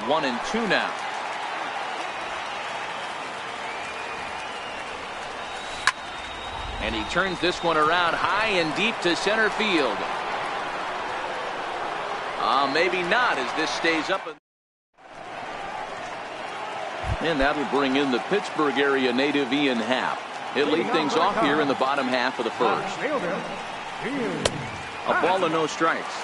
1-2 now. And he turns this one around high and deep to center field. Maybe not, as this stays up. And that'll bring in the Pittsburgh area native Ian Happ. He'll lead things off here in the bottom half of the first. A ball and no strikes.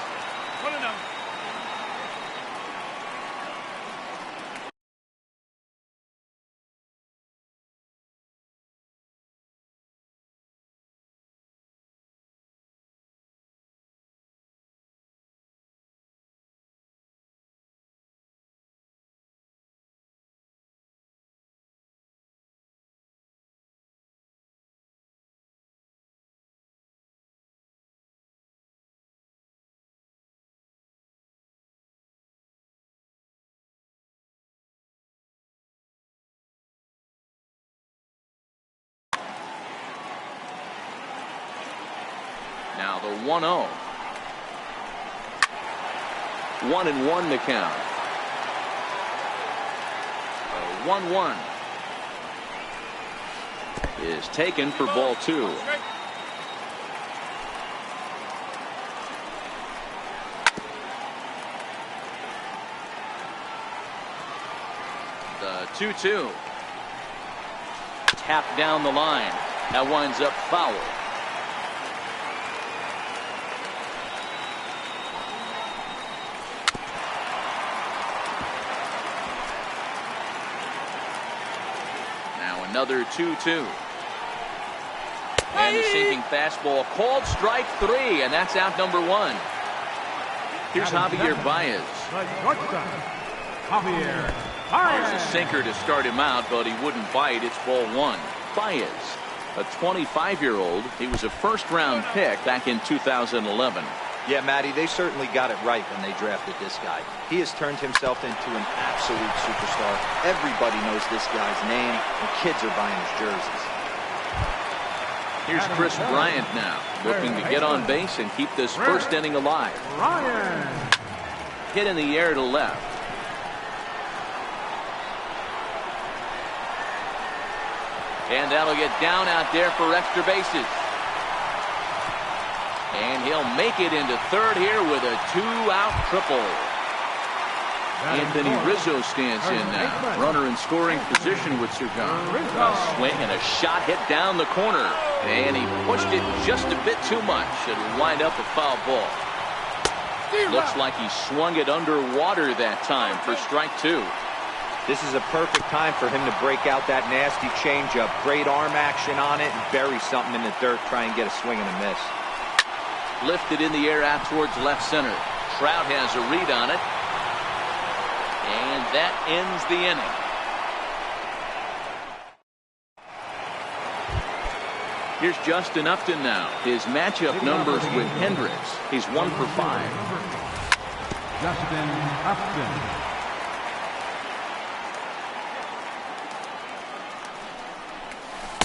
Now the 1-0. 1-1 the count. 1-1 is taken for ball 2. The 2-2. Tapped down the line. That winds up foul. Another 2-2. And the sinking fastball called strike 3, and that's out number 1. Here's Javier Baez. There's a sinker to start him out, but he wouldn't bite. It's ball 1. Baez, a 25-year-old. He was a first-round pick back in 2011. Yeah, Matty, they certainly got it right when they drafted this guy. He has turned himself into an absolute superstar. Everybody knows this guy's name, and kids are buying his jerseys. Here's Chris Bryant now, looking to get on base and keep this first inning alive. Hit in the air to left. And that'll get down out there for extra bases. And he'll make it into third here with a 2-out triple. Anthony Rizzo stands in now. Runner in scoring position with Sergan. A swing and a shot hit down the corner. And he pushed it just a bit too much. It'll wind up a foul ball. Looks like he swung it underwater that time for strike 2. This is a perfect time for him to break out that nasty changeup. Great arm action on it and bury something in the dirt. Try and get a swing and a miss. Lifted in the air out towards left center. Trout has a read on it. And that ends the inning. Here's Justin Upton now. His matchup numbers with Hendricks. He's 1 for 5. Justin Upton.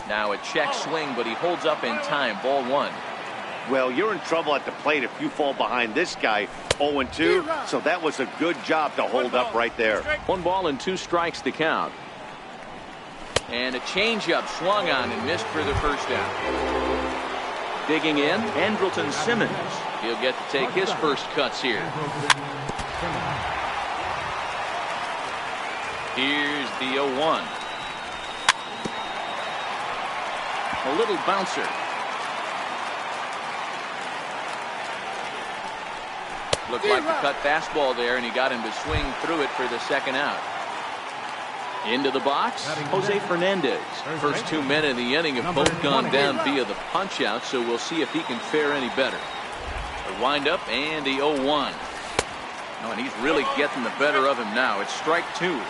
Now a check swing, but he holds up in time. Ball 1. Well, you're in trouble at the plate if you fall behind this guy. 0-2, so that was a good job to hold up right there. 1 ball and 2 strikes to count. And a changeup swung on and missed for the first out. Digging in, Andrelton Simmons. He'll get to take his first cuts here. Here's the 0-1. A little bouncer. Looked like the cut fastball there, and he got him to swing through it for the second out. Into the box, Jose Fernandez. First 2 men in the inning have both gone down via the punch out, so we'll see if he can fare any better. The windup and the 0-1. Oh, and he's really getting the better of him now. It's strike 2.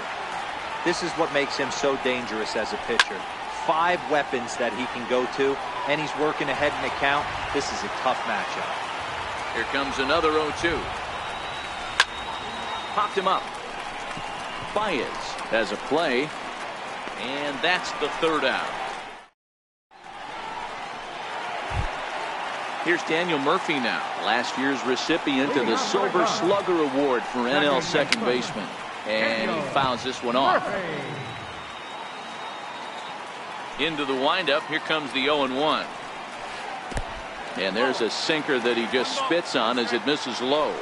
This is what makes him so dangerous as a pitcher. 5 weapons that he can go to, and he's working ahead in the count. This is a tough matchup. Here comes another 0-2. Popped him up. Baez has a play, and that's the third out. Here's Daniel Murphy now, last year's recipient of the Silver Slugger Award for NL second baseman. And he fouls this one off. Into the windup. Here comes the 0-1. And there's a sinker that he just spits on as it misses low.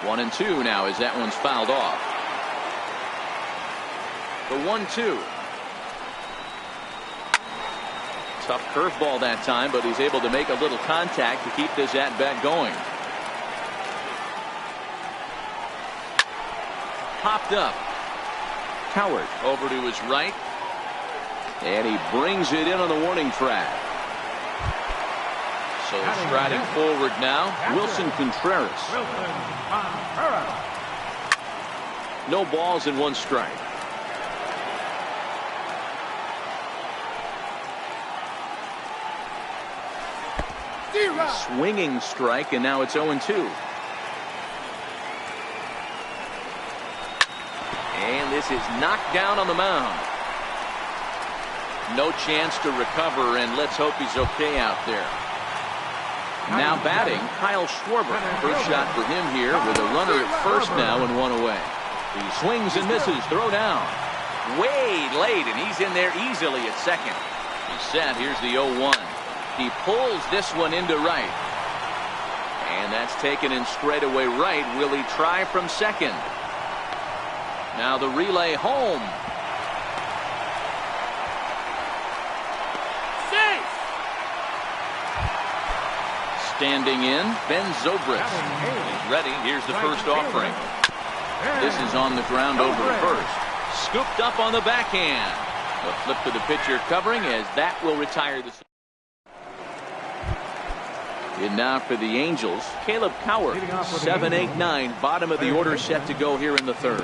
1-2 now as that one's fouled off. The 1-2. Tough curveball that time, but he's able to make a little contact to keep this at-bat going. Popped up. Coward over to his right. And he brings it in on the warning track. So striding forward now, Wilson Contreras. No balls and 1 strike. Swinging strike, and now it's 0-2. And this is knocked down on the mound. No chance to recover, and let's hope he's okay out there. Now batting, Kyle Schwarber. First shot for him here with a runner at first now and 1 away. He swings and misses. Throw down. Way late, and he's in there easily at second. He's set. Here's the 0-1. He pulls this one into right. And that's taken in straightaway right. Will he try from second? Now the relay home. Safe. Standing in, Ben Zobrist. He's ready. Here's the first offering. This is on the ground over to first. Scooped up on the backhand. A flip to the pitcher covering as that will retire the. And now for the Angels, Caleb Coward. 7, 8, 9. Bottom of the order set to go here in the third.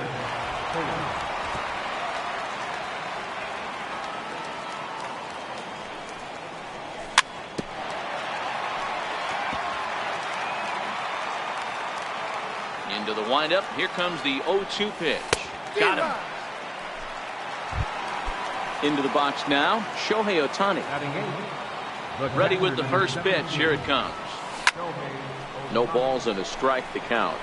Into the windup. Here comes the 0-2 pitch. Got him. Into the box now, Shohei Ohtani. Ready with the first pitch. Here it comes. No balls and a strike to count.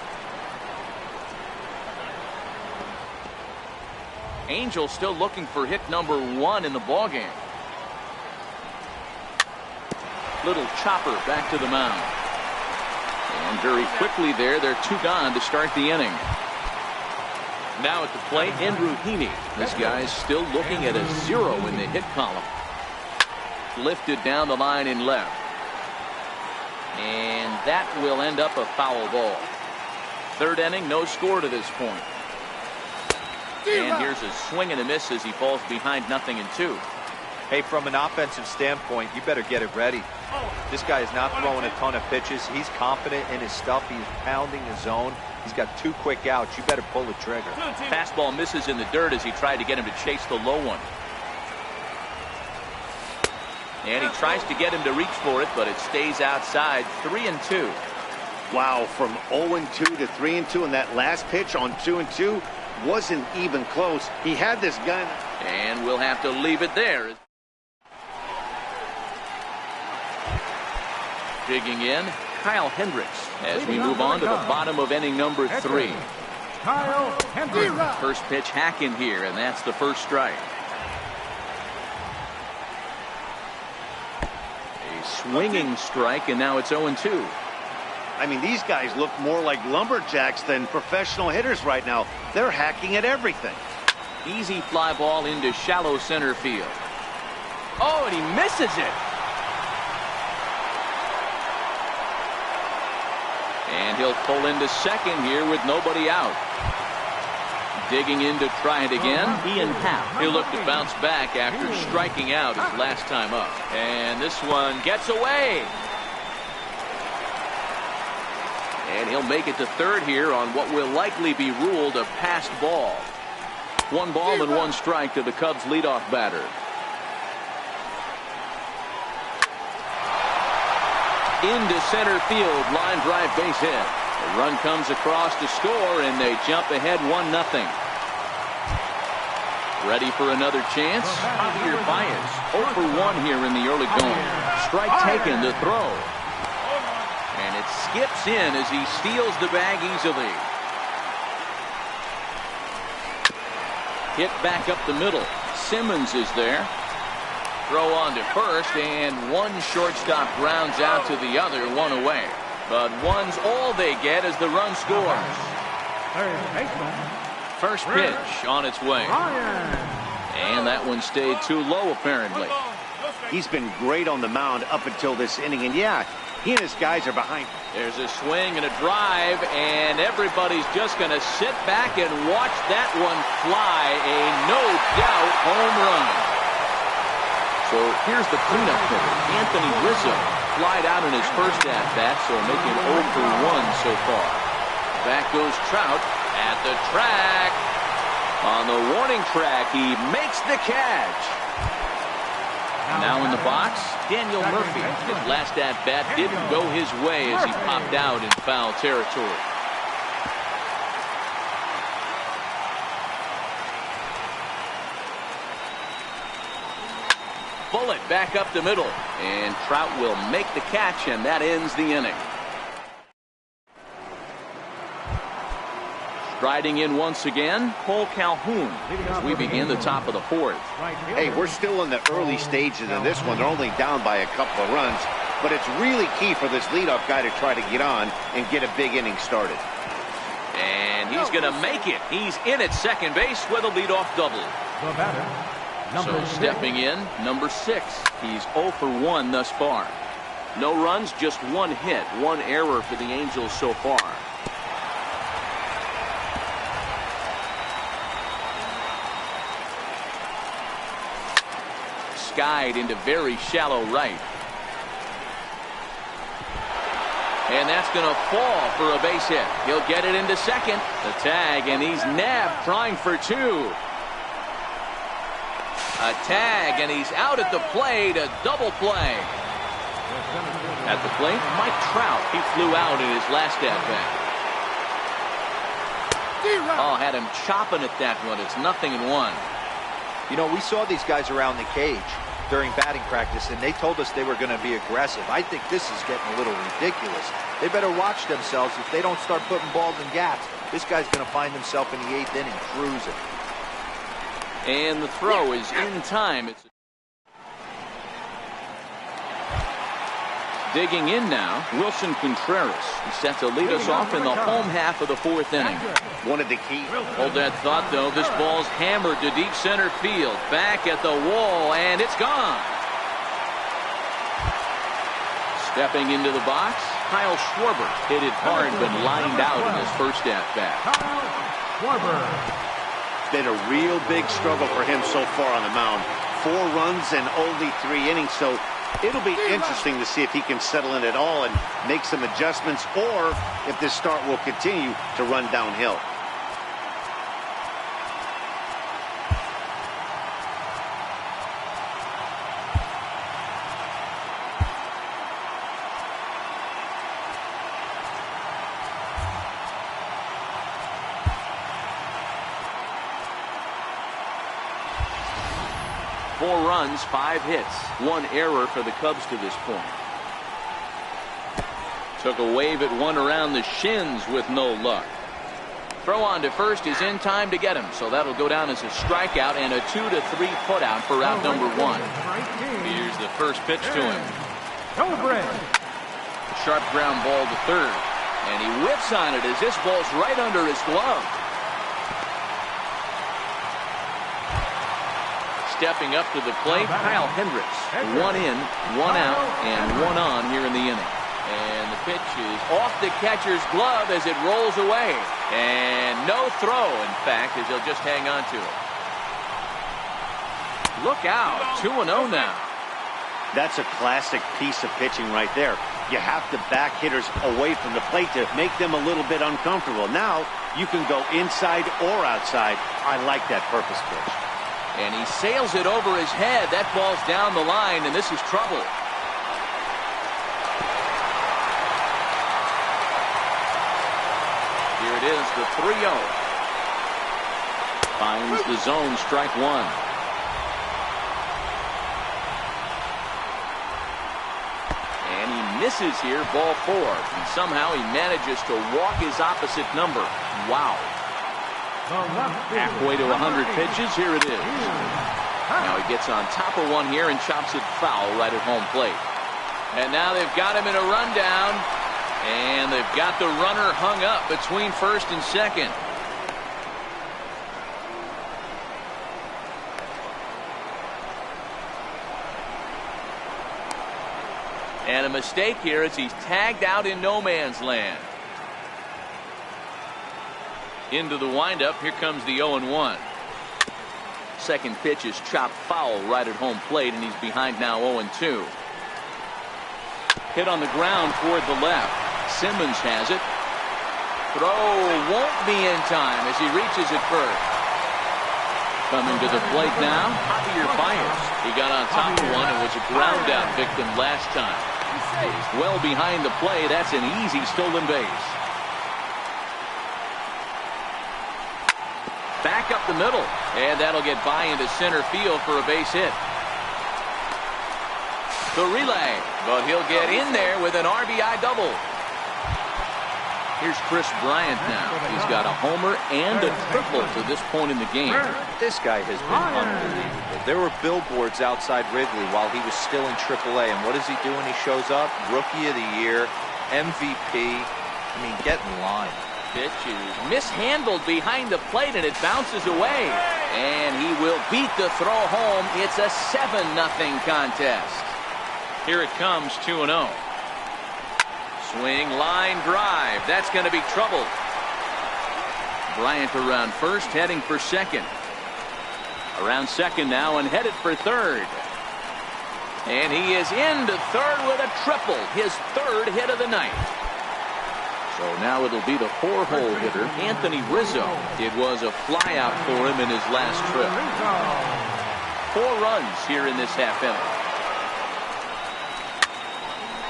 Angels still looking for hit number 1 in the ballgame. Little chopper back to the mound. And very quickly there, they're 2 gone to start the inning. Now at the plate, Andrew Heaney. This guy's still looking at a 0 in the hit column. Lifted down the line in left. And that will end up a foul ball. Third inning, no score to this point. And here's a swing and a miss as he falls behind 0-2. Hey, from an offensive standpoint, you better get it ready. This guy is not throwing a ton of pitches. He's confident in his stuff. He's pounding the zone. He's got 2 quick outs. You better pull the trigger. Fastball misses in the dirt as he tried to get him to chase the low one. And he tries to get him to reach for it, but it stays outside. 3-2. Wow, from 0-2 to 3-2, and that last pitch on 2-2 wasn't even close. He had this gun. And we'll have to leave it there. Digging in, Kyle Hendricks as we move on to the bottom of inning number 3. Kyle Hendricks. First pitch hacking here, and that's the first strike. A swinging strike, and now it's 0-2. I mean, these guys look more like lumberjacks than professional hitters right now. They're hacking at everything. Easy fly ball into shallow center field. Oh, and he misses it. And he'll pull into second here with nobody out. Digging in to try it again, Ian Happ. He'll look to bounce back after striking out his last time up. And this one gets away. And he'll make it to third here on what will likely be ruled a passed ball. 1 ball and 1 strike to the Cubs leadoff batter. Into center field, line drive base hit. The run comes across to score, and they jump ahead 1-0. Ready for another chance? Javier Baez, 0 for 1 here in the early going. Strike taken to throw. And it skips in as he steals the bag easily. Hit back up the middle. Simmons is there. Throw on to first, and one shortstop grounds out to the other, one away. But one's all they get as the run scores. First pitch on its way. And that one stayed too low, apparently. He's been great on the mound up until this inning, and yeah, he and his guys are behind. There's a swing and a drive, and everybody's just going to sit back and watch that one fly. A no-doubt home run. So here's the cleanup hitter, Anthony Rizzo. Flied out in his first at-bat, so making 0 for 1 so far. Back goes Trout at the track. On the warning track, he makes the catch. Now in the box, Daniel Murphy. His last at-bat didn't go his way as he popped out in foul territory. Bullet back up the middle, and Trout will make the catch, and that ends the inning. Striding in once again, Cole Calhoun, as we begin the top of the fourth. Hey, we're still in the early stages of this one. They're only down by a couple of runs, but it's really key for this leadoff guy to try to get on and get a big inning started. And he's going to make it. He's in at second base with a leadoff double. So stepping in, number 6. He's 0 for 1 thus far. No runs, just one hit, one error for the Angels so far. Skied into very shallow right. And that's going to fall for a base hit. He'll get it into second. The tag, and he's nabbed trying for 2. A tag, and he's out at the plate. A double play. At the plate, Mike Trout. He flew out in his last at-bat. Oh, had him chopping at that one. It's 0-1. You know, we saw these guys around the cage during batting practice, and they told us they were going to be aggressive. I think this is getting a little ridiculous. They better watch themselves if they don't start putting balls in gaps. This guy's going to find himself in the 8th inning cruising. And the throw is in time. It's digging in now, Wilson Contreras. He's set to lead us off in the home half of the 4th inning. One of the key. Hold that thought, though. This ball's hammered to deep center field. Back at the wall, and it's gone. Stepping into the box, Kyle Schwarber. Hit it hard, but lined out in his first at-bat. Been a real big struggle for him so far on the mound. 4 runs and only 3 innings, so it'll be interesting to see if he can settle in at all and make some adjustments, or if this start will continue to run downhill. Four runs, 5 hits, 1 error for the Cubs to this point. Took a wave at one around the shins with no luck. Throw on to first is in time to get him, so that'll go down as a strikeout and a 2-3 putout for out number 1. Here's the first pitch to him. Sharp ground ball to third, and he whips on it as this ball's right under his glove. Stepping up to the plate, Kyle Hendricks. 1 in, 1 out, and 1 on here in the inning. And the pitch is off the catcher's glove as it rolls away. And no throw, in fact, as he'll just hang on to it. Look out, 2-0 now. That's a classic piece of pitching right there. You have to back hitters away from the plate to make them a little bit uncomfortable. Now you can go inside or outside. I like that purpose pitch. And he sails it over his head. That ball's down the line, and this is trouble. Here it is, the 3-0. Finds the zone, strike 1. And he misses here, ball 4. And somehow he manages to walk his opposite number. Wow. Halfway to 100 pitches, here it is. Now he gets on top of one here and chops it foul right at home plate. And now they've got him in a rundown. And they've got the runner hung up between first and second. And a mistake here as he's tagged out in no man's land. Into the windup. Here comes the 0-1. Second pitch is chopped foul right at home plate, and he's behind now 0-2. Hit on the ground toward the left. Simmons has it. Throw won't be in time as he reaches it first. Coming to the plate now, Javier Baez. He got on top of one and was a ground out victim last time. Well behind the play. That's an easy stolen base. Back up the middle, and that'll get by into center field for a base hit. The relay, but he'll get in there with an RBI double. Here's Chris Bryant now. He's got a homer and a triple to this point in the game. This guy has been unbelievable. There were billboards outside Wrigley while he was still in AAA, and what does he do when he shows up? Rookie of the Year, MVP. I mean, get in line. Pitch is mishandled behind the plate, and it bounces away. And he will beat the throw home. It's a 7-0 contest. Here it comes, 2-0. Swing, line drive. That's going to be trouble. Bryant around first, heading for second. Around second now and headed for third. And he is into third with a triple. His third hit of the night. So now it'll be the 4-hole hitter, Anthony Rizzo. It was a flyout for him in his last trip. 4 runs here in this half inning.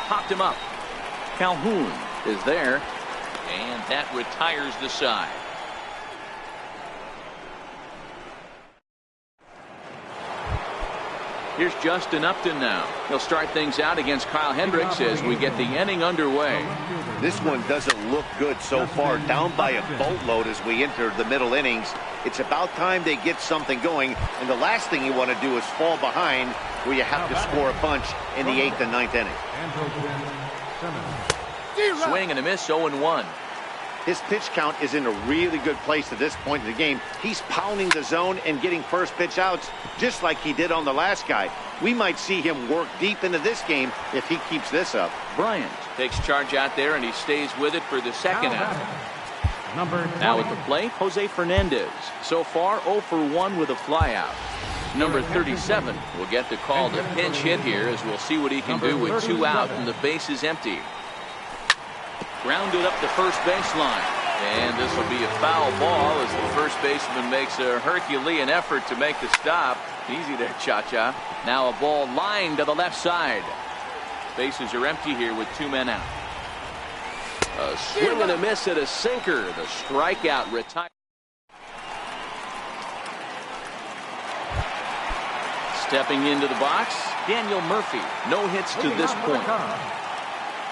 Popped him up. Calhoun is there, and that retires the side. Here's Justin Upton now. He'll start things out against Kyle Hendricks as we get the inning underway. This one doesn't look good so far. Down by a boatload as we enter the middle innings. It's about time they get something going, and the last thing you want to do is fall behind where you have to score a bunch in the 8th and 9th inning. Swing and a miss, 0-1. His pitch count is in a really good place at this point in the game. He's pounding the zone and getting first pitch outs just like he did on the last guy. We might see him work deep into this game if he keeps this up. Bryant takes charge out there, and he stays with it for the second out. Now at the plate, Jose Fernandez. So far, 0 for 1 with a flyout. Number 37 will get the call to pinch hit here, as we'll see what he can do with 2 out and the base is empty. Grounded up the first baseline. And this will be a foul ball as the first baseman makes a Herculean effort to make the stop. Easy there, Cha-Cha. Now a ball lined to the left side. Bases are empty here with 2 men out. A swing and a miss at a sinker. The strikeout retired. Stepping into the box, Daniel Murphy. No hits to this point.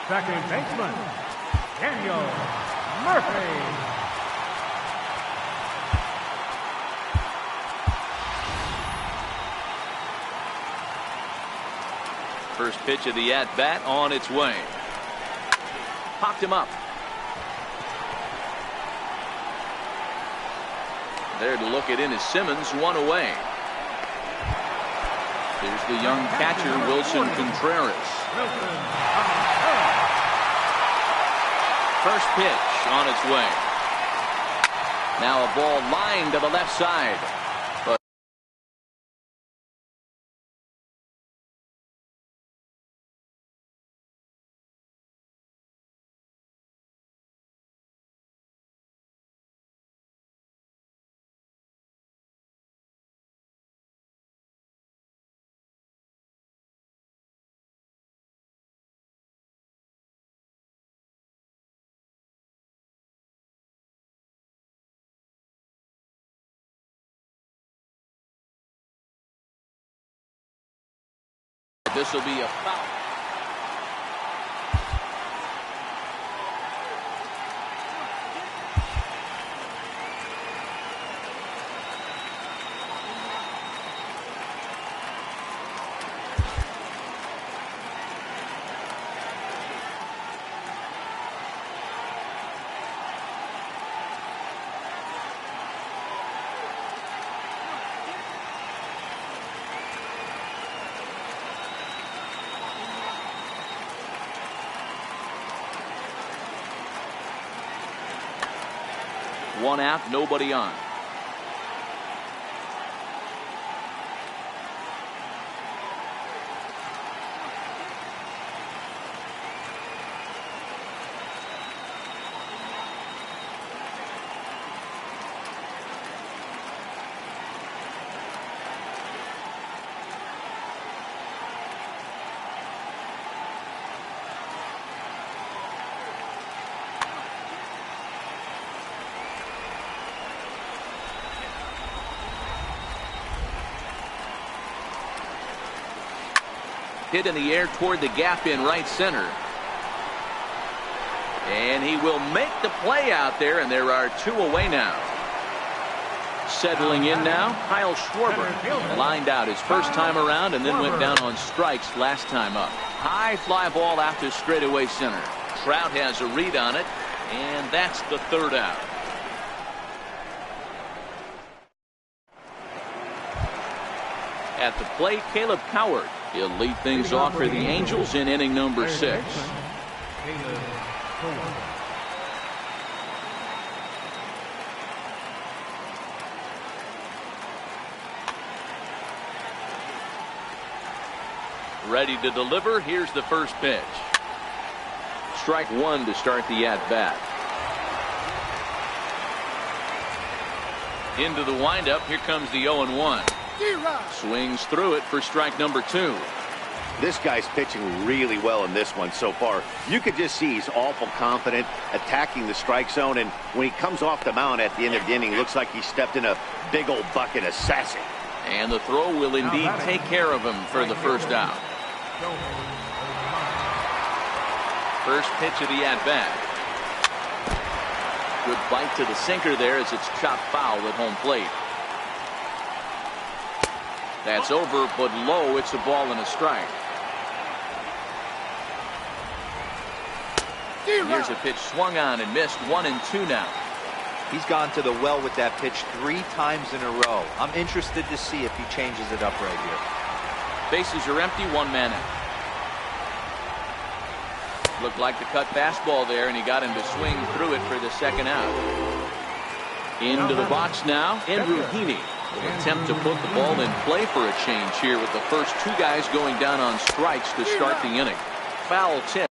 Second baseman, Daniel Murphy. First pitch of the at-bat on its way. Popped him up. There to look it in is Simmons, 1 away. Here's the young catcher, Wilson Contreras. First pitch on its way. Now a ball lined to the left side. But this will be a foul. One out, nobody on. Hit in the air toward the gap in right center. And he will make the play out there, and there are two away now. Settling in now, Kyle Schwarber. Lined out his first time around and then went down on strikes last time up. High fly ball out to straightaway center. Trout has a read on it, and that's the third out. At the plate, Caleb Coward. He'll lead things off for the Angels in inning number 6. Ready to deliver. Here's the first pitch. Strike one to start the at-bat. Into the windup. Here comes the 0-1. Swings through it for strike number 2. This guy's pitching really well in this one so far. You could just see he's awful confident attacking the strike zone, and when he comes off the mound at the end of the inning, looks like he stepped in a big old bucket of sassy. And the throw will indeed take care of him for the first out. First pitch of the at-bat. Good bite to the sinker there as it's chopped foul at home plate. That's over, but low. It's a ball and a strike. Here's a pitch swung on and missed. 1-2 now. He's gone to the well with that pitch 3 times in a row. I'm interested to see if he changes it up right here. Bases are empty. 1 man in. Looked like the cut fastball there, and he got him to swing through it for the second out. Into the box now, Andrew Heaney. Attempt to put the ball in play for a change here with the first 2 guys going down on strikes to start the inning. Foul tip.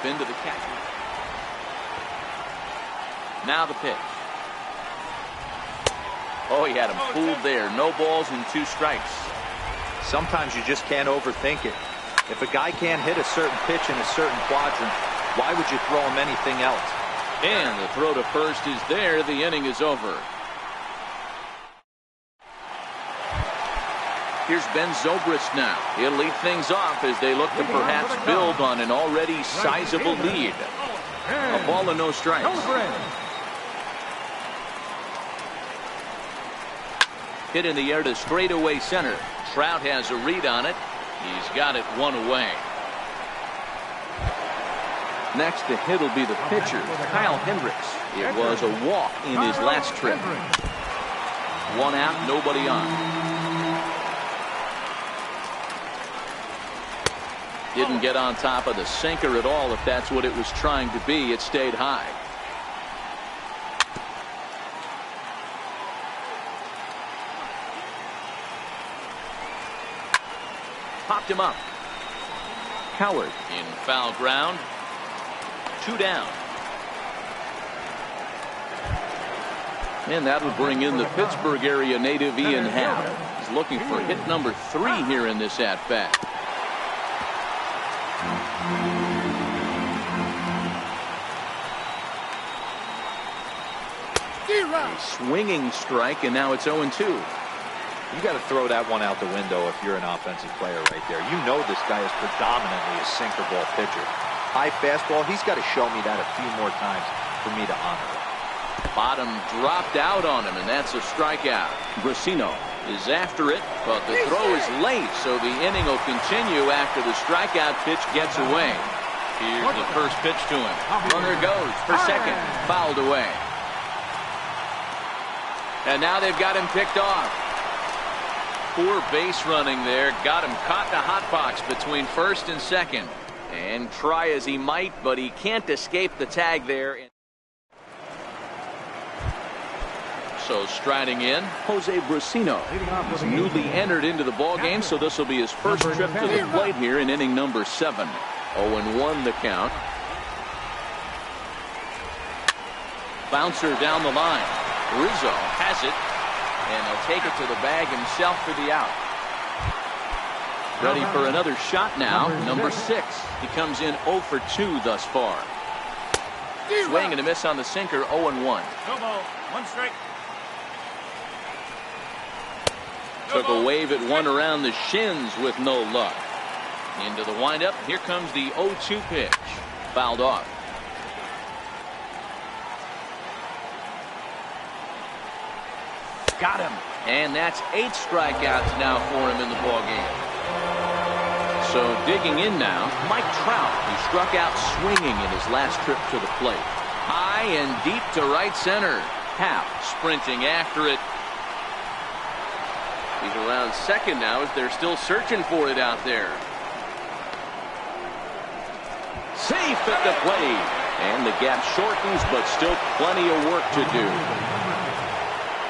up into the catch. Now the pitch. Oh, he had him fooled there. No balls and 2 strikes. Sometimes you just can't overthink it. If a guy can't hit a certain pitch in a certain quadrant, why would you throw him anything else? And the throw to first is there. The inning is over. Here's Ben Zobrist now. He'll lead things off as they look to perhaps build on an already sizable lead. A ball and no strikes. Hit in the air to straightaway center. Trout has a read on it. He's got it 1 away. Next to hit will be the pitcher, Kyle Hendricks. It was a walk in his last trip. 1 out, nobody on. Didn't get on top of the sinker at all. If that's what it was trying to be, it stayed high. Popped him up. Howard in foul ground. 2 down. And that would bring in the Pittsburgh area native Ian Happ. He's looking for hit number 3 here in this at-bat. A swinging strike, and now it's 0-2. You got to throw that one out the window if you're an offensive player right there. You know this guy is predominantly a sinker ball pitcher. High fastball, he's got to show me that a few more times for me to honor it. Bottom dropped out on him, and that's a strikeout. Brasino is after it, but the throw is late, so the inning will continue after the strikeout pitch gets away. Here's the first pitch to him. Runner goes for second, fouled away. And now they've got him picked off. Poor base running there. Got him caught in a hot box between first and second. And try as he might, but he can't escape the tag there. So striding in, Jose Brasino. He's newly entered into the ballgame, so this will be his first trip to the plate here in inning number 7. 0-1 the count. Bouncer down the line. Rizzo has it, and he'll take it to the bag himself for the out. Ready for another shot now, number 6. He comes in 0 for 2 thus far. Swing and a miss on the sinker, 0-1. No ball, 1 strike. Took a wave at one around the shins with no luck. Into the windup, here comes the 0-2 pitch. Fouled off. Got him. And that's 8 strikeouts now for him in the ballgame. So digging in now, Mike Trout, who struck out swinging in his last trip to the plate. High and deep to right center. Happ sprinting after it. He's around second now as they're still searching for it out there. Safe at the plate. And the gap shortens, but still plenty of work to do.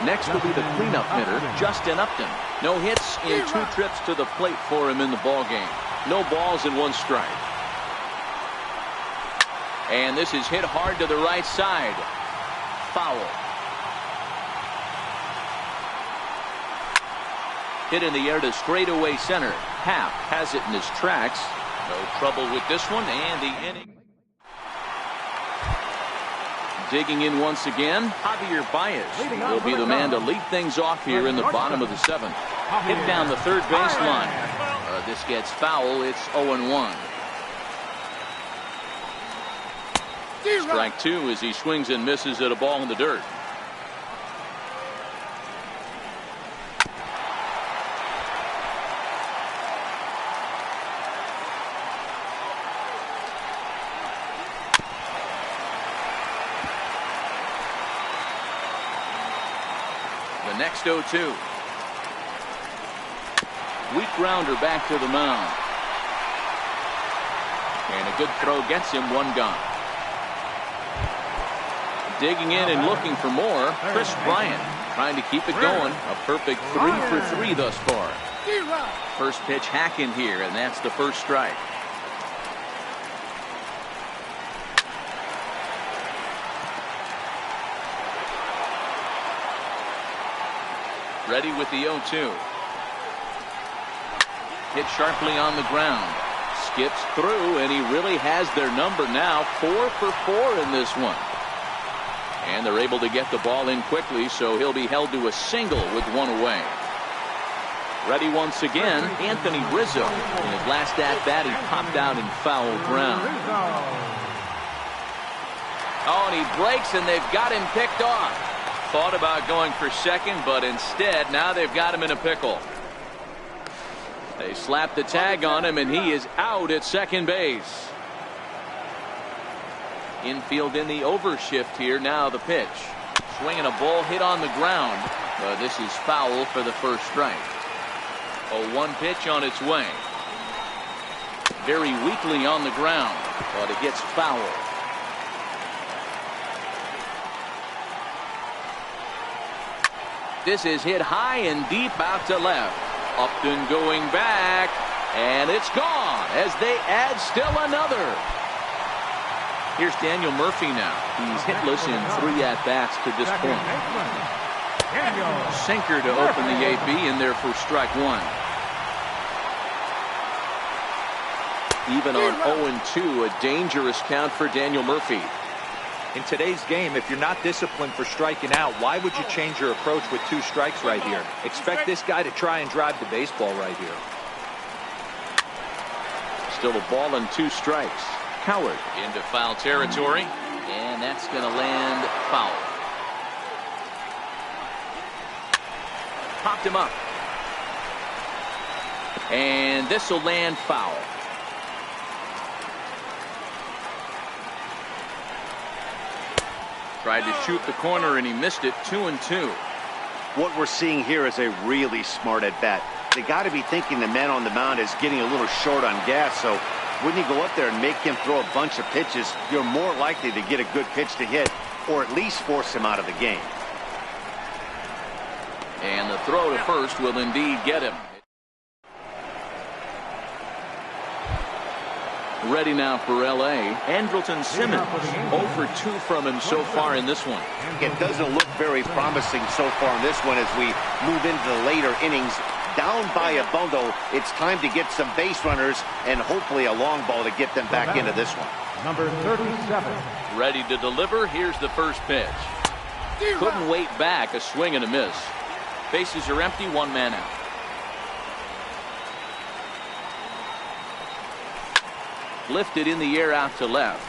Next will be the cleanup hitter, Justin Upton. No hits in 2 trips to the plate for him in the ballgame. No balls and 1 strike. And this is hit hard to the right side. Foul. Hit in the air to straightaway center. Happ has it in his tracks. No trouble with this one, and the inning. Digging in once again, Javier Baez will be the man to lead things off here in the bottom of the 7th. Hit down the third baseline. This gets foul. It's 0-1. Strike 2 as he swings and misses at a ball in the dirt. The next 0-2. Weak grounder back to the mound. And a good throw gets him 1 gone. Digging in and looking for more, Chris Bryant trying to keep it going. A perfect 3 for 3 thus far. First pitch hacking here, and that's the first strike. Ready with the 0-2. Hit sharply on the ground. Skips through, and he really has their number now. 4 for 4 in this one. And they're able to get the ball in quickly, so he'll be held to a single with one away. Ready once again, Anthony Rizzo. In his last at-bat, he popped out in foul ground. Oh, and he breaks, and they've got him picked off. Thought about going for second, but instead, now they've got him in a pickle. They slapped the tag on him, and he is out at second base. Infield in the overshift here. Now the pitch. Swinging a ball hit on the ground. But this is foul for the first strike. A 1 pitch on its way. Very weakly on the ground, but it gets foul. This is hit high and deep out to left. Upton going back, and it's gone as they add still another. Here's Daniel Murphy now. He's hitless in 3 at-bats to this point. Sinker to open the AB, and there for strike 1. Even on 0-2, a dangerous count for Daniel Murphy. In today's game, if you're not disciplined for striking out, why would you change your approach with 2 strikes right here? Expect this guy to try and drive the baseball right here. Still a ball and 2 strikes. Coward into foul territory, and that's going to land foul. Popped him up. And this will land foul. Tried to shoot the corner, and he missed it. 2-2. What we're seeing here is a really smart at-bat. They got to be thinking the man on the mound is getting a little short on gas, so when you go up there and make him throw a bunch of pitches, you're more likely to get a good pitch to hit, or at least force him out of the game. And the throw to first will indeed get him. Ready now for L.A. Andrelton Simmons. 0 for 2 from him so far in this one. It doesn't look very promising so far in this one as we move into the later innings. Down by a bundle, it's time to get some base runners and hopefully a long ball to get them back into this one. Number 37. Ready to deliver. Here's the first pitch. Couldn't wait back. A swing and a miss. Bases are empty. 1 man out. Lifted in the air out to left.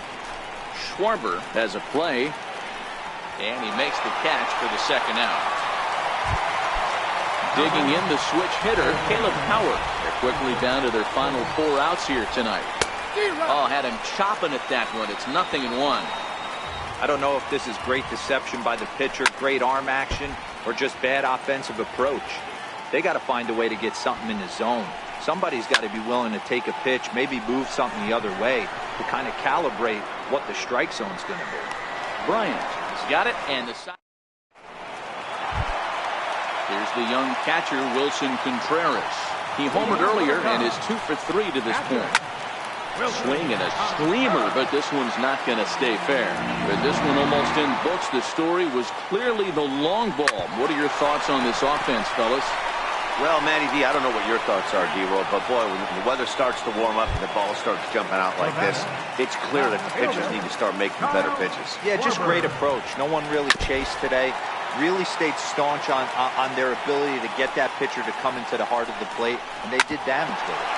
Schwarber has a play, and he makes the catch for the second out. Digging in the switch hitter, Caleb Howard. They're quickly down to their final 4 outs here tonight. Oh, had him chopping at that one. It's 0-1. I don't know if this is great deception by the pitcher, great arm action, or just bad offensive approach. They got to find a way to get something in the zone. Somebody's got to be willing to take a pitch, maybe move something the other way to kind of calibrate what the strike zone's going to be. Bryant has got it, and the side. Here's the young catcher, Wilson Contreras. He homered earlier and is 2 for 3 to this point. Swing and a screamer, but this one's not going to stay fair. With this one almost in books, the story was clearly the long ball. What are your thoughts on this offense, fellas? Well, Matty D, I don't know what your thoughts are, D-Roll, but boy, when the weather starts to warm up and the ball starts jumping out like this, it's clear that the pitchers need to start making better pitches. Yeah, just great approach. No one really chased today. Really stayed staunch on their ability to get that pitcher to come into the heart of the plate, and they did damage with it.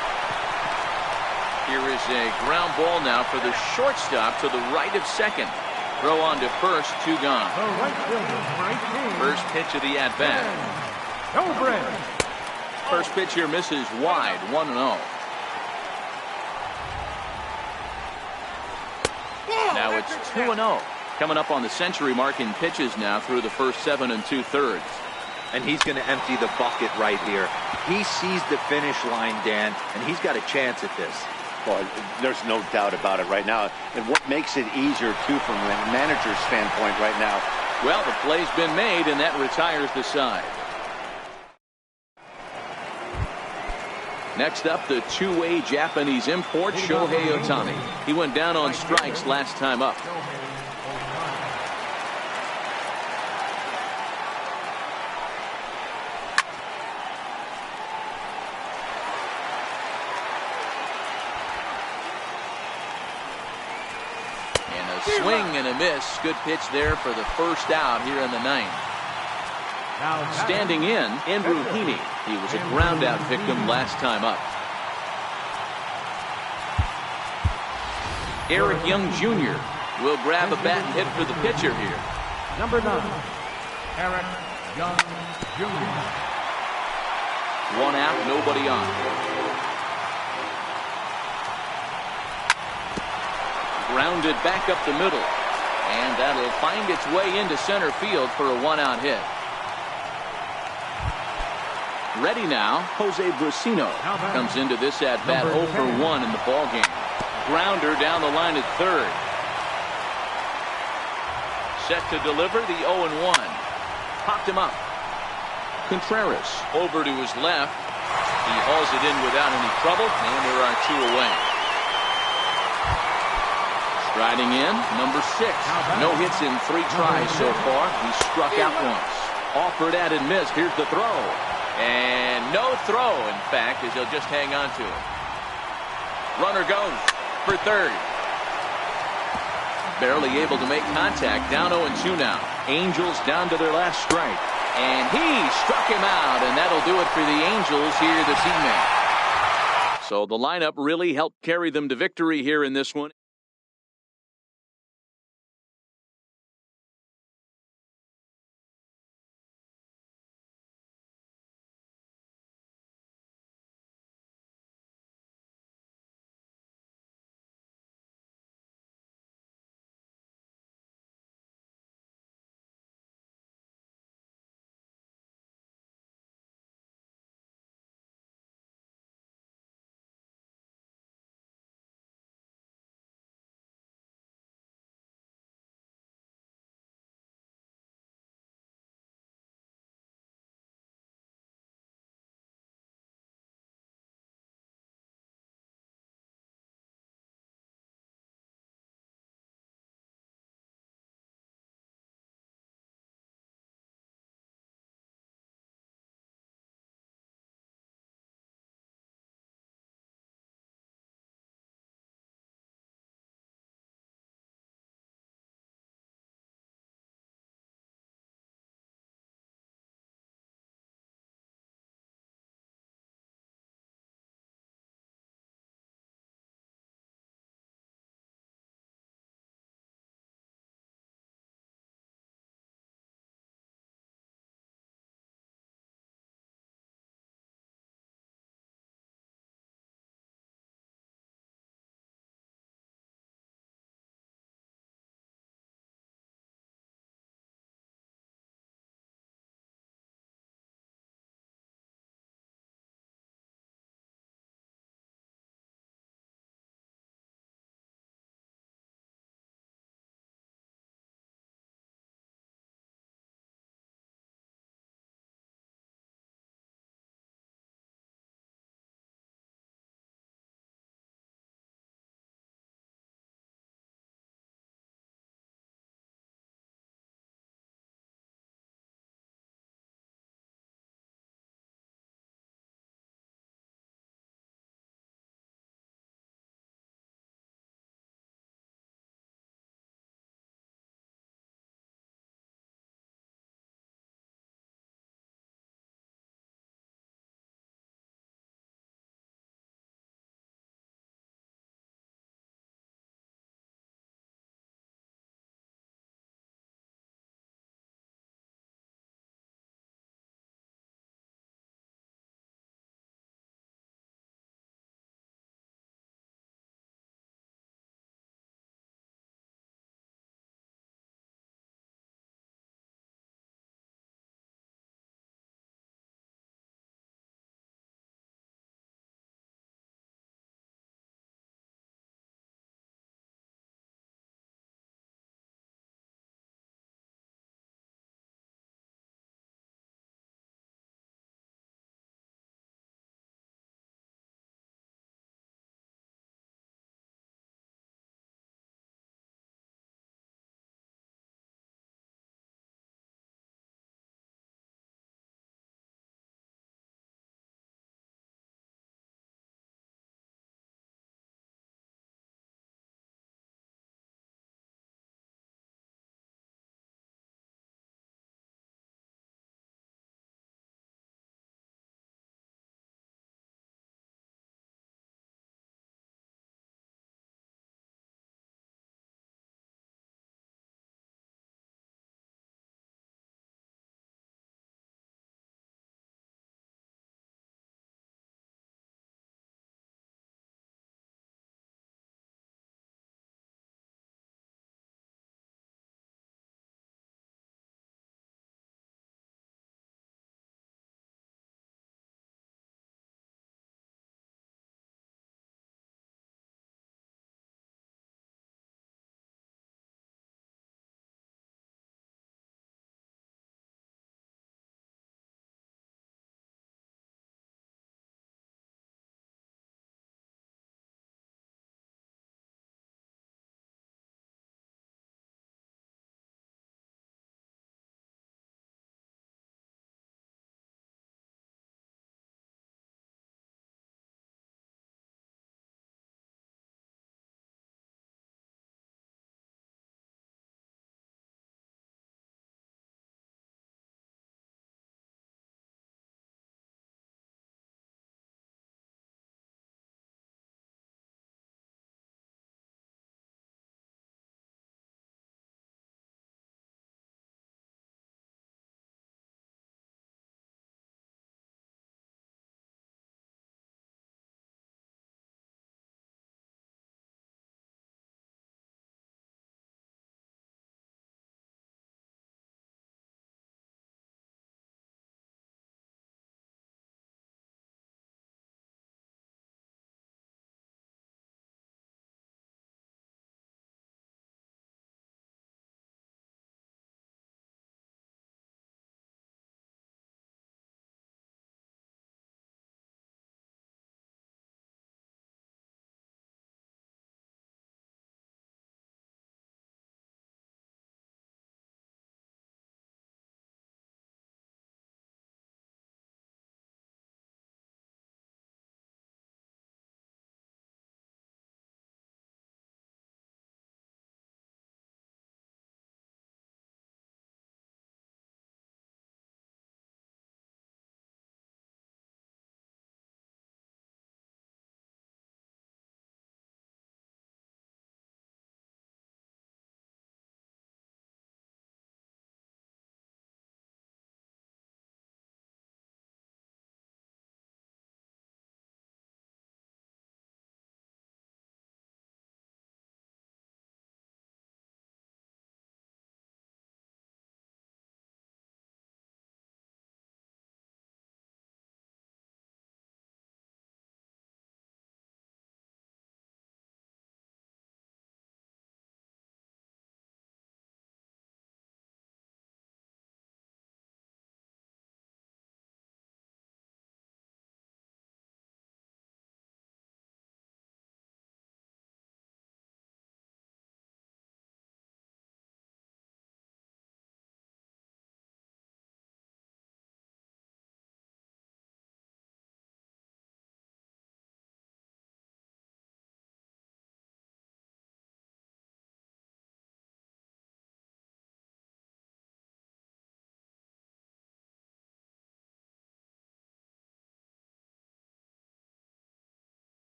Here is a ground ball now for the shortstop to the right of second. Throw on to first, 2 gone. First pitch of the at-bat. First pitch here misses wide, 1-0. Now it's 2-0. Coming up on the century mark in pitches now through the first 7 2/3. And he's going to empty the bucket right here. He sees the finish line, Dan, and he's got a chance at this. Well, there's no doubt about it right now. And what makes it easier, too, from the manager's standpoint right now? Well, the play's been made, and that retires the side. Next up, the two-way Japanese import, Shohei Ohtani. He went down on strikes last time up. A swing and a miss. Good pitch there for the first out here in the ninth. Standing in, Andrew Heaney. He was a ground out victim last time up. Eric Young Jr. will grab a bat and hit for the pitcher here. Number 9, Eric Young Jr. 1 out, nobody on. Grounded back up the middle. And that'll find its way into center field for a 1-out hit. Ready now, Jose Brusino comes into this at-bat 0 for 1 in the ballgame. Grounder down the line at third. Set to deliver the 0-1. Popped him up. Contreras over to his left. He hauls it in without any trouble, and there are 2 away. Striding in, number 6. No hits in 3 tries so far. He struck out once. Offered at and missed. Here's the throw. And no throw, in fact, as he'll just hang on to it. Runner goes for third. Barely able to make contact. Down 0-2 now. Angels down to their last strike. And he struck him out, and that'll do it for the Angels here this evening. So the lineup really helped carry them to victory here in this one.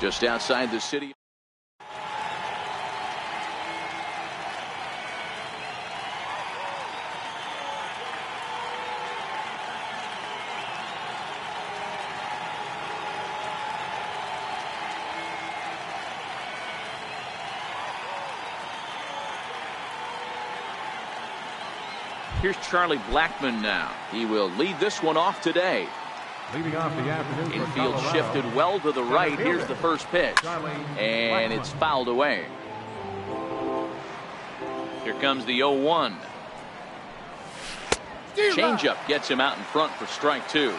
Just outside the city. Here's Charlie Blackmon now. He will lead this one off today. Leading off the afternoon. Infield shifted well to the right. Here's the first pitch. And it's fouled away. Here comes the 0-1. Changeup gets him out in front for strike two.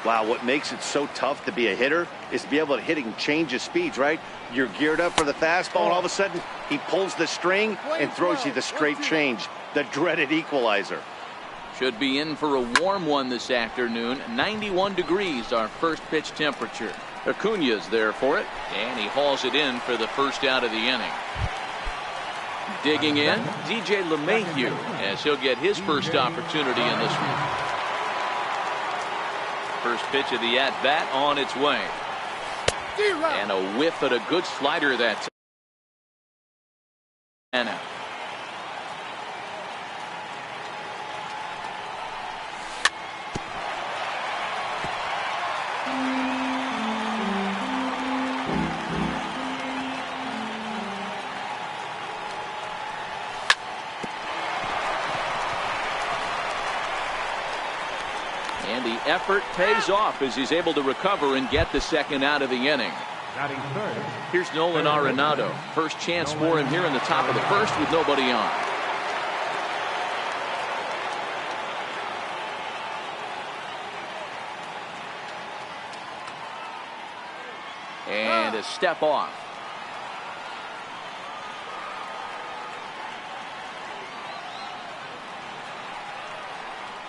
Wow, what makes it so tough to be a hitter is to be able to hit and change his speeds, right? You're geared up for the fastball, and all of a sudden, he pulls the string and throws you the straight change, the dreaded equalizer. Should be in for a warm one this afternoon. 91 degrees, our first pitch temperature. Acuña's there for it, and he hauls it in for the first out of the inning. Digging in, DJ LeMahieu, as he'll get his first opportunity in this one. First pitch of the at-bat on its way. And a whiff at a good slider that time. And the effort pays off as he's able to recover and get the second out of the inning. Here's Nolan Arenado. First chance for him here in the top of the first with nobody on. And a step off.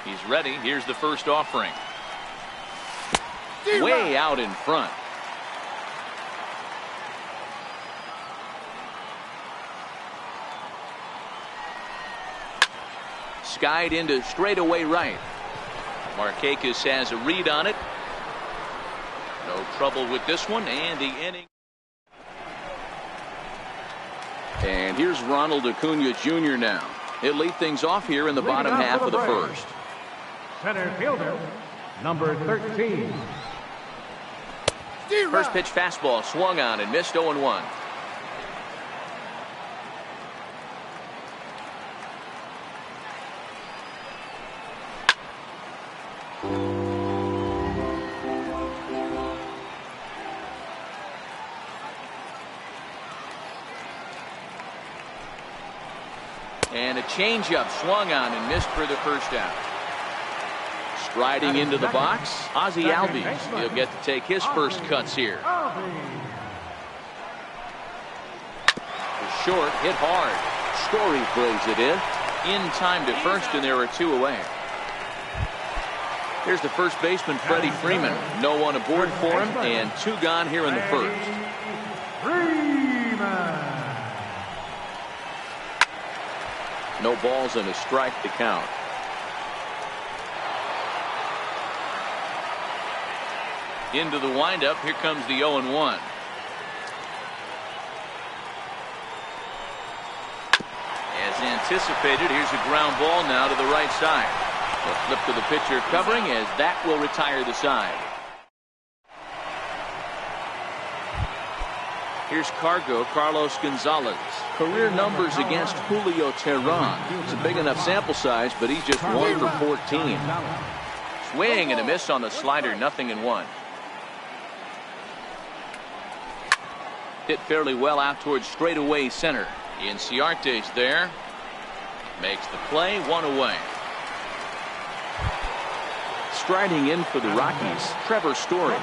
He's ready. Here's the first offering. Way out in front. Skied into straightaway right. Markakis has a read on it. No trouble with this one, and the inning. And here's Ronald Acuña Jr. now. He'll lead things off here in the bottom half of the first. Center fielder, number 13. First pitch fastball swung on and missed 0-1. And a changeup swung on and missed for the first out. Striding into the box, Ozzie Albies. He'll get to take his first cuts here. Short, hit hard. Story brings it in time to first, and there are two away. Here's the first baseman, Freddie Freeman. No one aboard for him, and two gone here in the first. No balls and a strike to count. Into the windup. Here comes the 0-1. As anticipated, here's a ground ball now to the right side. A flip to the pitcher covering, as that will retire the side. Here's Carlos Gonzalez. Career numbers against Julio Teheran. It's a big enough sample size, but he's just 1 for 14. Swing and a miss on the slider, 0-1. Hit fairly well out towards straightaway center. Inciarte's there. Makes the play, 1 away. Striding in for the Rockies, Trevor Story.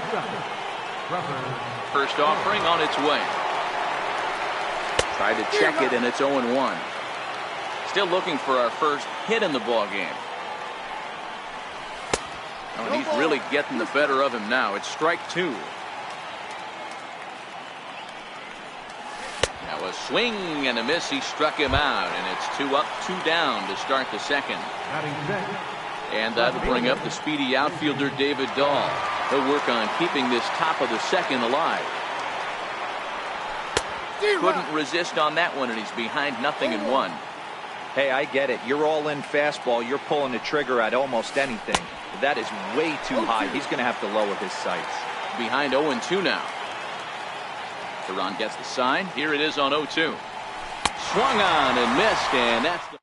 First offering on its way. Tried to check it, and it's 0-1. Still looking for our first hit in the ball game. Oh, and he's really getting the better of him now. It's strike two. Now a swing and a miss. He struck him out, and it's 2 up, 2 down to start the second. And that'll bring up the speedy outfielder David Dahl. He'll work on keeping this top of the second alive. Couldn't resist on that one, and he's behind 0-1. Hey, I get it. You're all in fastball. You're pulling the trigger at almost anything. That is way too high. He's going to have to lower his sights. Behind 0-2 now. Teheran gets the sign. Here it is on 0-2. Swung on and missed, and that's the...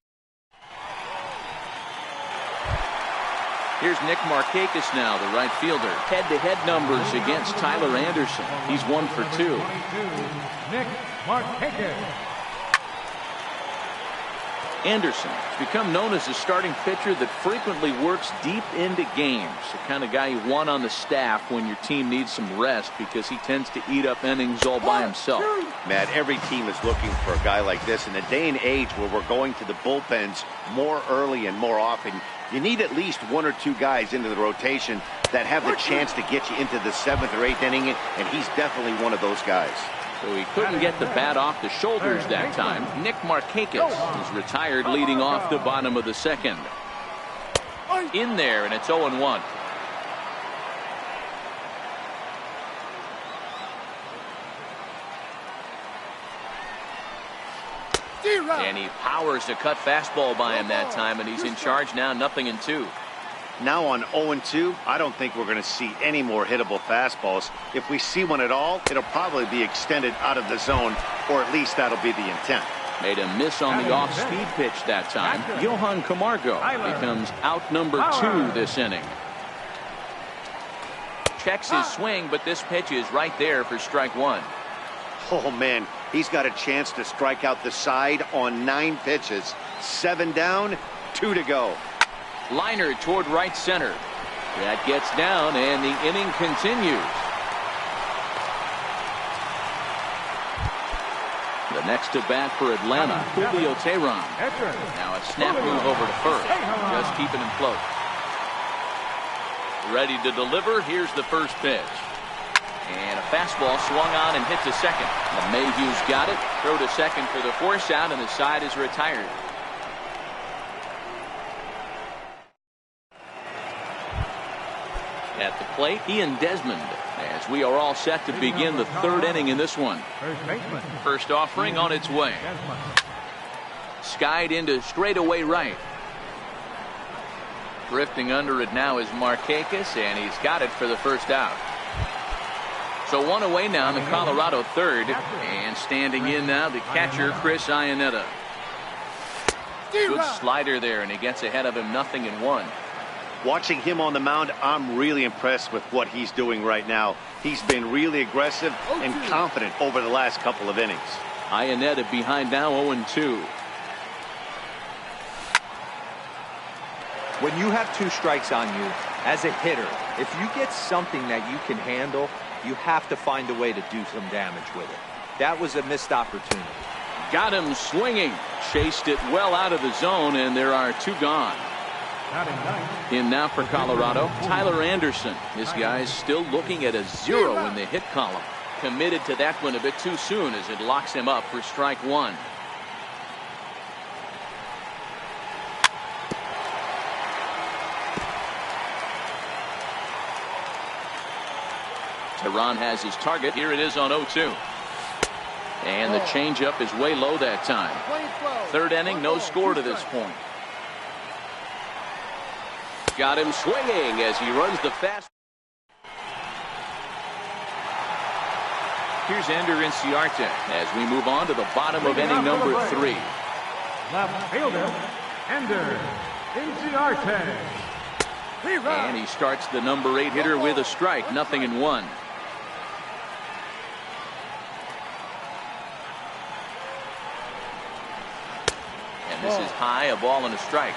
Here's Nick Markakis now, the right fielder. Head-to-head numbers against Tyler Anderson. He's 1 for 2. Nick Markakis. Anderson has become known as a starting pitcher that frequently works deep into games. The kind of guy you want on the staff when your team needs some rest because he tends to eat up innings all by himself. Matt, every team is looking for a guy like this. In a day and age where we're going to the bullpens more early and more often, you need at least 1 or 2 guys into the rotation that have the chance to get you into the 7th or 8th inning, and he's definitely one of those guys. So he couldn't get the bat off the shoulders that time. Nick Markakis is retired leading off the bottom of the 2nd. In there, and it's 0-1. And he powers a cut fastball by him that time, and he's in charge now, 0-2. Now on 0-2, I don't think we're going to see any more hittable fastballs. If we see one at all, it'll probably be extended out of the zone, or at least that'll be the intent. Made a miss on the off-speed pitch that time. Johan Camargo becomes out number 2 this inning. Checks his swing, but this pitch is right there for strike 1. Oh, man, he's got a chance to strike out the side on 9 pitches. 7 down, 2 to go. Liner toward right center. That gets down, and the inning continues. The next to bat for Atlanta, Julio Teheran. Now a snap move over to first, just keeping him close. Ready to deliver. Here's the first pitch. And a fastball swung on and hit to second. Mayhew's got it. Throw to second for the force out, and the side is retired. At the plate, Ian Desmond, as we are all set to begin the 3rd inning in this one. First offering on its way. Skied into straightaway right. Drifting under it now is Markakis, and he's got it for the first out. So 1 away now in the Colorado 3rd, and standing in now the catcher Chris Iannetta. Good slider there, and he gets ahead of him, 0-1. Watching him on the mound, I'm really impressed with what he's doing right now. He's been really aggressive and confident over the last couple of innings. Iannetta behind now, 0-2. When you have 2 strikes on you, as a hitter, if you get something that you can handle, you have to find a way to do some damage with it. That was a missed opportunity. Got him swinging. Chased it well out of the zone, and there are 2 gone. In now for Colorado, Tyler Anderson. This guy's still looking at a 0 in the hit column. Committed to that one a bit too soon as it locks him up for strike 1. Teheran has his target. Here it is on 0-2. And the changeup is way low that time. 3rd inning, no score to this point. Got him swinging as he runs the fast. Here's Ender Inciarte as we move on to the bottom of inning number 3. Left fielder, Ender Inciarte. And he starts the number 8 hitter with a strike, 0-1. And this is high, a ball and a strike.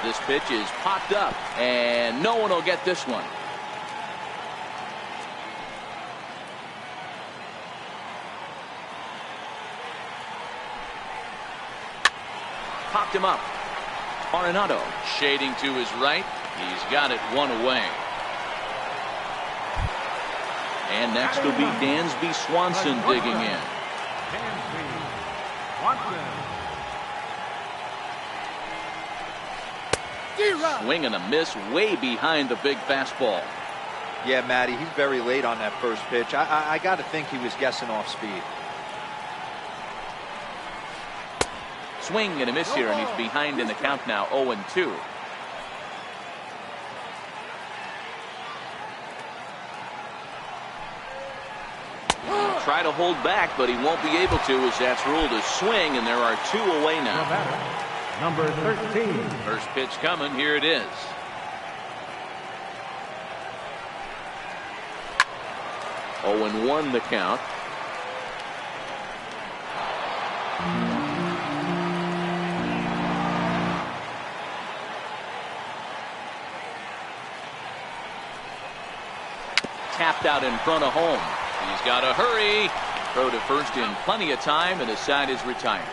This pitch is popped up, and no one will get this one. Popped him up. Arenado shading to his right. He's got it 1 away. And next will be Dansby Swanson digging in. Swing and a miss way behind the big fastball. Yeah, Matty, he's very late on that first pitch. I got to think he was guessing off speed. Swing and a miss here, and he's behind in the count now, 0-2. Try to hold back, but he won't be able to, as that's ruled a swing, and there are 2 away now. Number 13. First pitch coming. Here it is. Oh, and 1 the count. Tapped out in front of home. He's got to hurry. Throw to first in plenty of time, and the side is retired.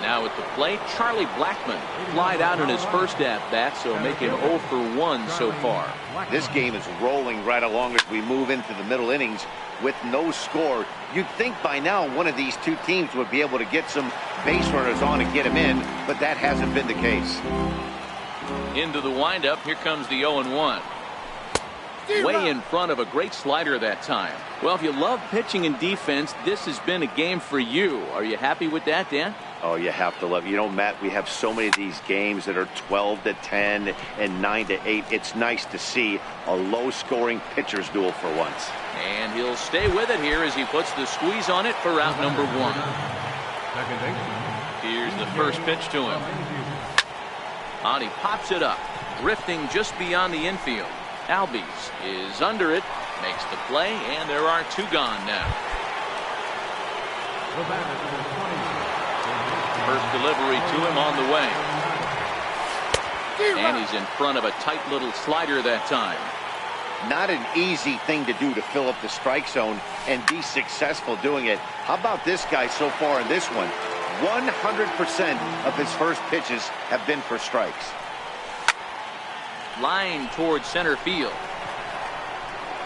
Now at the plate, Charlie Blackmon flied out in his first at-bat, so making 0 for 1 so far. This game is rolling right along as we move into the middle innings with no score. You'd think by now one of these 2 teams would be able to get some base runners on and get them in, but that hasn't been the case. Into the windup, here comes the 0-1. Way in front of a great slider that time. Well, if you love pitching and defense, this has been a game for you. Are you happy with that, Dan? Oh, you have to love it. You know, Matt, we have so many of these games that are 12-10 and 9-8. It's nice to see a low-scoring pitcher's duel for once. And he'll stay with it here as he puts the squeeze on it for out number 1. Here's the first pitch to him. And he pops it up, drifting just beyond the infield. Albies is under it, makes the play, and there are 2 gone now. First delivery to him on the way. And he's in front of a tight little slider that time. Not an easy thing to do to fill up the strike zone and be successful doing it. How about this guy so far in this one? 100% of his first pitches have been for strikes. Line towards center field.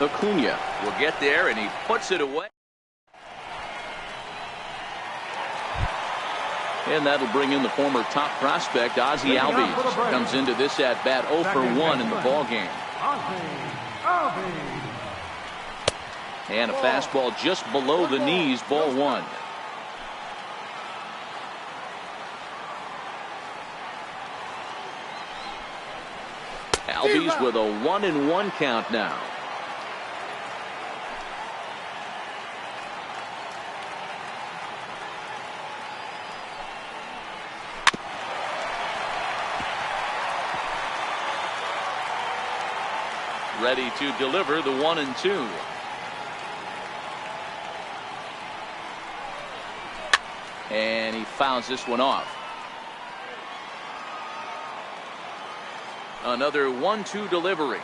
Acuna will get there, and he puts it away. And that'll bring in the former top prospect, Ozzie Albies. Comes into this at-bat 0 for 1 in the ballgame. And a fastball just below the knees, ball 1. Albies with a 1-1 count now. Ready to deliver the 1-2. And he fouls this one off. Another 1-2 delivery.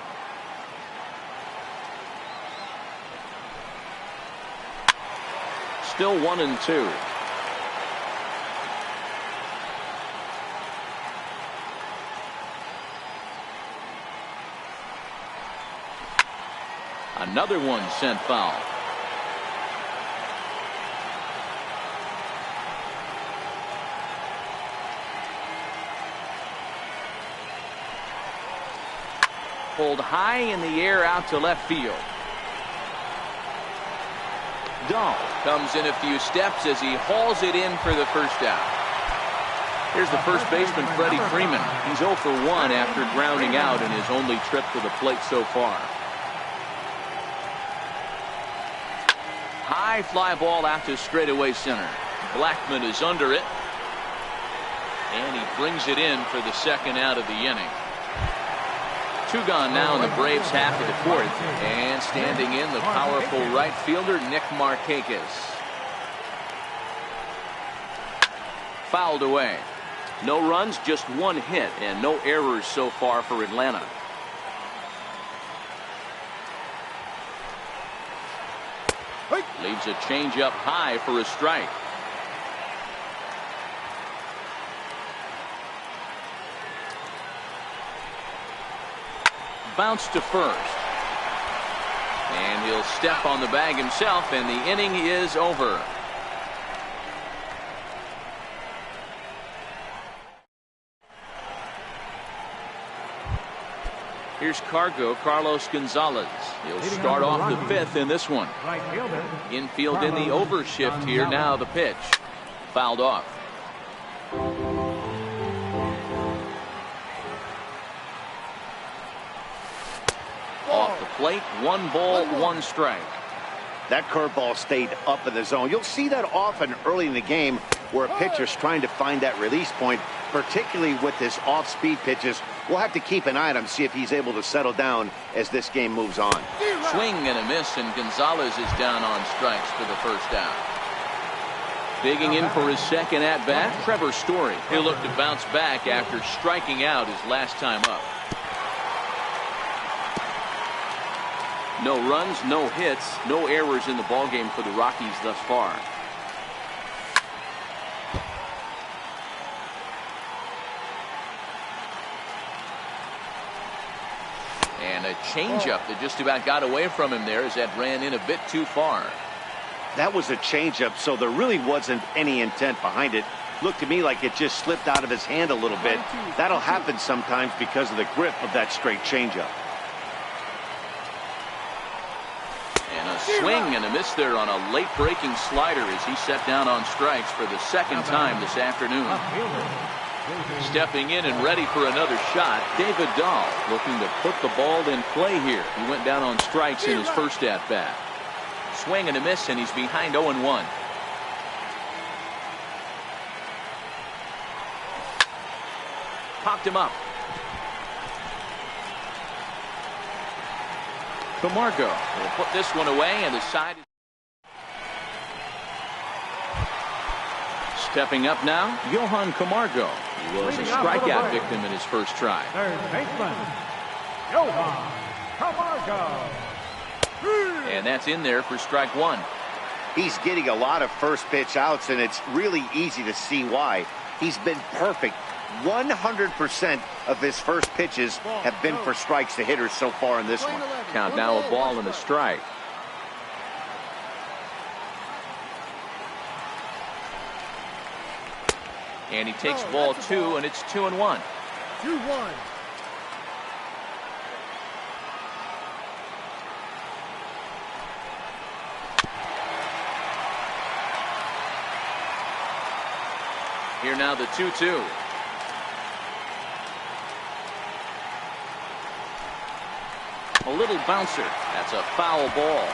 Still 1-2. Another one sent foul. Pulled high in the air out to left field. Dahl comes in a few steps as he hauls it in for the first out. Here's the first baseman, Freddie Freeman. He's 0 for 1 after grounding out in his only trip to the plate so far. High fly ball out to straightaway center. Blackmon is under it. And he brings it in for the second out of the inning. 2 gone now in the Braves half of the 4th. And standing in, the powerful right fielder, Nick Markakis. Fouled away. No runs, just 1 hit, and no errors so far for Atlanta. Leaves a changeup high for a strike. Bounce to first. And he'll step on the bag himself, and the inning is over. Here's Carlos Gonzalez. He'll start off the fifth in this one. Infield in the overshift here. Now the pitch. Fouled off. Off the plate, 1 ball, 1 strike. That curveball stayed up in the zone. You'll see that often early in the game where a pitcher's trying to find that release point, particularly with his off-speed pitches. We'll have to keep an eye on him, see if he's able to settle down as this game moves on. Swing and a miss, and Gonzalez is down on strikes for the first out. Digging in for his second at-bat, Trevor Story. He'll look to bounce back after striking out his last time up. No runs, no hits, no errors in the ballgame for the Rockies thus far. And a changeup that just about got away from him there as that ran in a bit too far. That was a changeup, so there really wasn't any intent behind it. Looked to me like it just slipped out of his hand a little bit. That'll happen sometimes because of the grip of that straight changeup. And a swing and a miss there on a late breaking slider as he set down on strikes for the second time this afternoon. Stepping in and ready for another shot, David Dahl looking to put the ball in play here. He went down on strikes in his first at-bat. Swing and a miss, and he's behind 0-1. Popped him up. Camargo will put this one away, and the side is stepping up now. Johan Camargo, who was a strikeout victim in his first try. Third baseman, Johan Camargo. And that's in there for strike 1. He's getting a lot of first pitch outs, and it's really easy to see why. He's been perfect. 100% of his first pitches have been for strikes to hitters so far in this one. Count now a ball and a strike. And he takes ball 2, and it's 2-1. 2-1. Here now the 2-2. A little bouncer. That's a foul ball.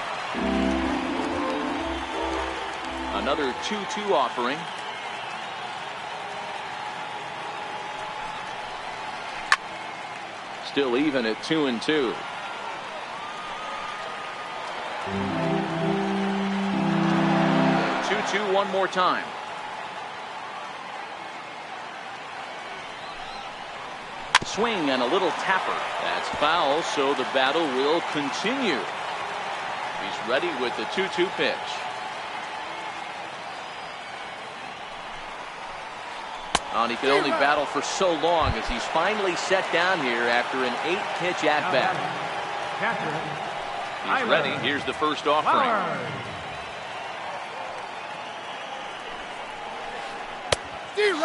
Another 2-2 offering. Still even at 2-2. The 2-2 one more time. Swing and a little tapper. That's foul, so the battle will continue. He's ready with the 2-2 pitch. And he could only battle for so long as he's finally set down here after an 8-pitch at-bat. He's ready. Here's the first offering.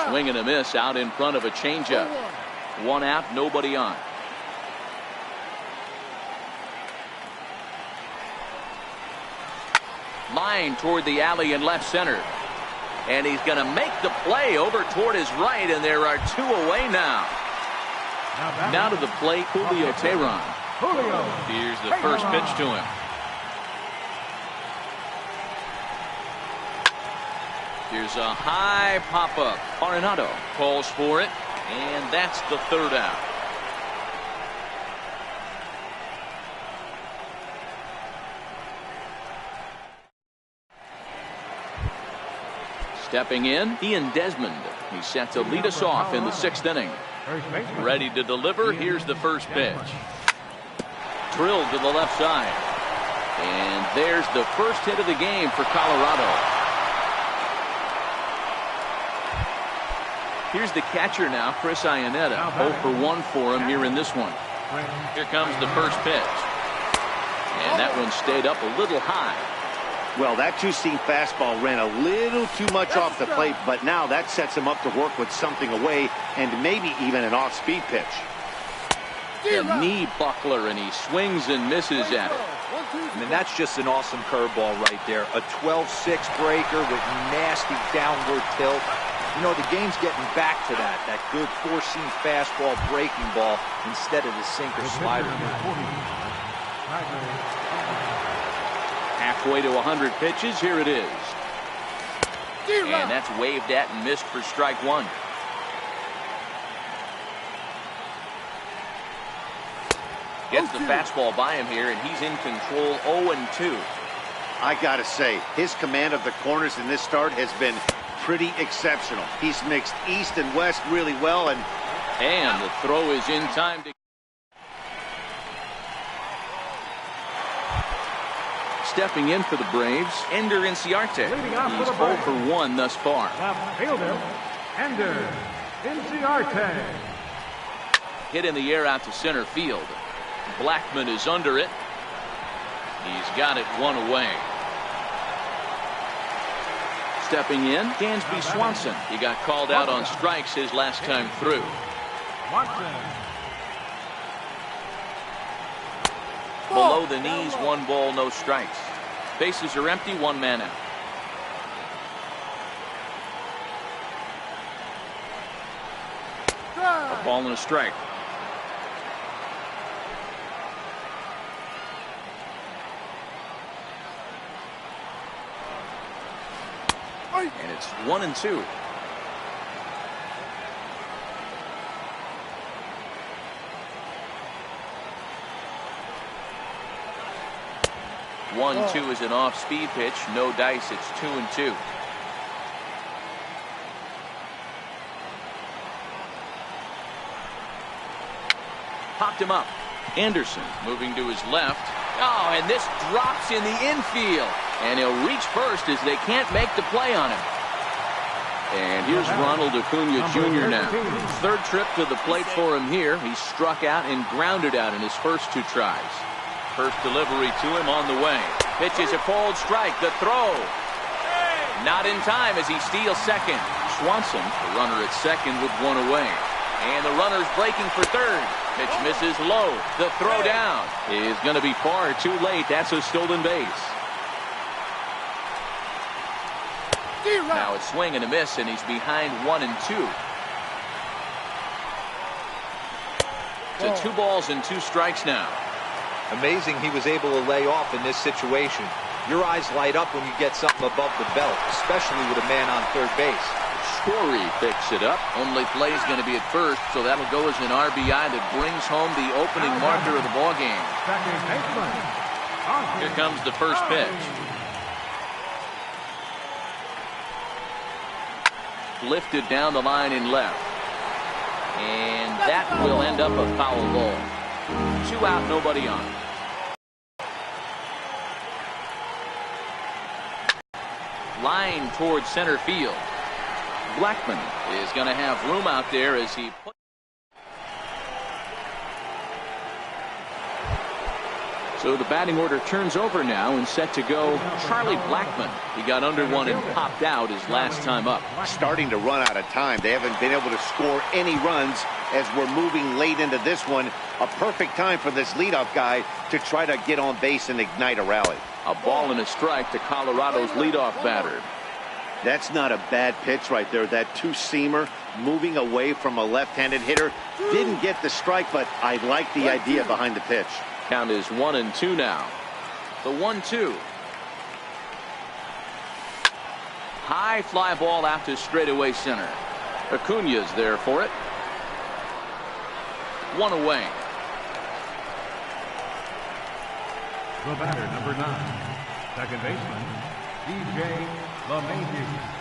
Swing and a miss out in front of a changeup. 1 out, nobody on. Line toward the alley in left center. And he's going to make the play over toward his right, and there are 2 away now. Now to the plate, Julio Teheran. Here's the first pitch to him. Here's a high pop-up. Arenado calls for it, and that's the 3rd out. Stepping in, Ian Desmond. He's set to lead us off in the 6th inning. Ready to deliver. Here's the first pitch. Drilled to the left side. And there's the first hit of the game for Colorado. Here's the catcher now, Chris Iannetta. 0 for 1 for him here in this one. Here comes the first pitch. And And that one stayed up a little high. Well, that two-seam fastball ran a little too much off the plate, but now that sets him up to work with something away and maybe even an off-speed pitch. A knee buckler, and he swings and misses at it. I mean, that's just an awesome curveball right there. A 12-6 breaker with nasty downward tilt. You know, the game's getting back to that good four-seam fastball breaking ball instead of the sinker slider. Halfway to 100 pitches, here it is. And that's waved at and missed for strike one. Gets the fastball by him here, and he's in control 0-2. I gotta say, his command of the corners in this start has been pretty exceptional. He's mixed east and west really well, and the throw is in time to. Stepping in for the Braves, Ender Inciarte. He's 0 for 1 thus far. Left fielder, Ender Inciarte. Hit in the air out to center field. Blackman is under it. He's got it one away. Stepping in, Dansby Swanson. He got called out on strikes his last time through. Below the knees, 1 ball, no strikes. Bases are empty, 1 man out. A ball and a strike. And it's 1-2. One, two is an off-speed pitch. No dice. It's 2-2. Popped him up. Anderson moving to his left. Oh, and this drops in the infield. And he'll reach first as they can't make the play on him. And here's Ronald Acuna Jr. now. Third trip to the plate for him here. He struck out and grounded out in his first 2 tries. First delivery to him on the way. Pitch is a cold strike. The throw. Not in time as he steals second. Swanson, the runner at second with 1 away. And the runner's breaking for third. Pitch misses low. The throw down is going to be far too late. That's a stolen base. Now a swing and a miss, and he's behind 1-2. To 2 balls and 2 strikes now. Amazing he was able to lay off in this situation. Your eyes light up when you get something above the belt, especially with a man on third base. Story picks it up. Only play's going to be at first, so that'll go as an RBI that brings home the opening marker of the ballgame. Here comes the first pitch. Lifted down the line in left. And that will end up a foul ball. 2 out, nobody on. Line towards center field. Blackman is going to have room out there as he puts. So the batting order turns over now and set to go Charlie Blackman. He got under one and popped out his last time up. Starting to run out of time. They haven't been able to score any runs as we're moving late into this one. A perfect time for this leadoff guy to try to get on base and ignite a rally. A ball and a strike to Colorado's leadoff batter. That's not a bad pitch right there. That two-seamer moving away from a left-handed hitter. Didn't get the strike, but I like the idea behind the pitch. Count is 1-2 now. The 1-2. High fly ball out to straightaway center. Acuna's there for it. 1 away. The batter, number 9, second baseman, DJ LeMahieu.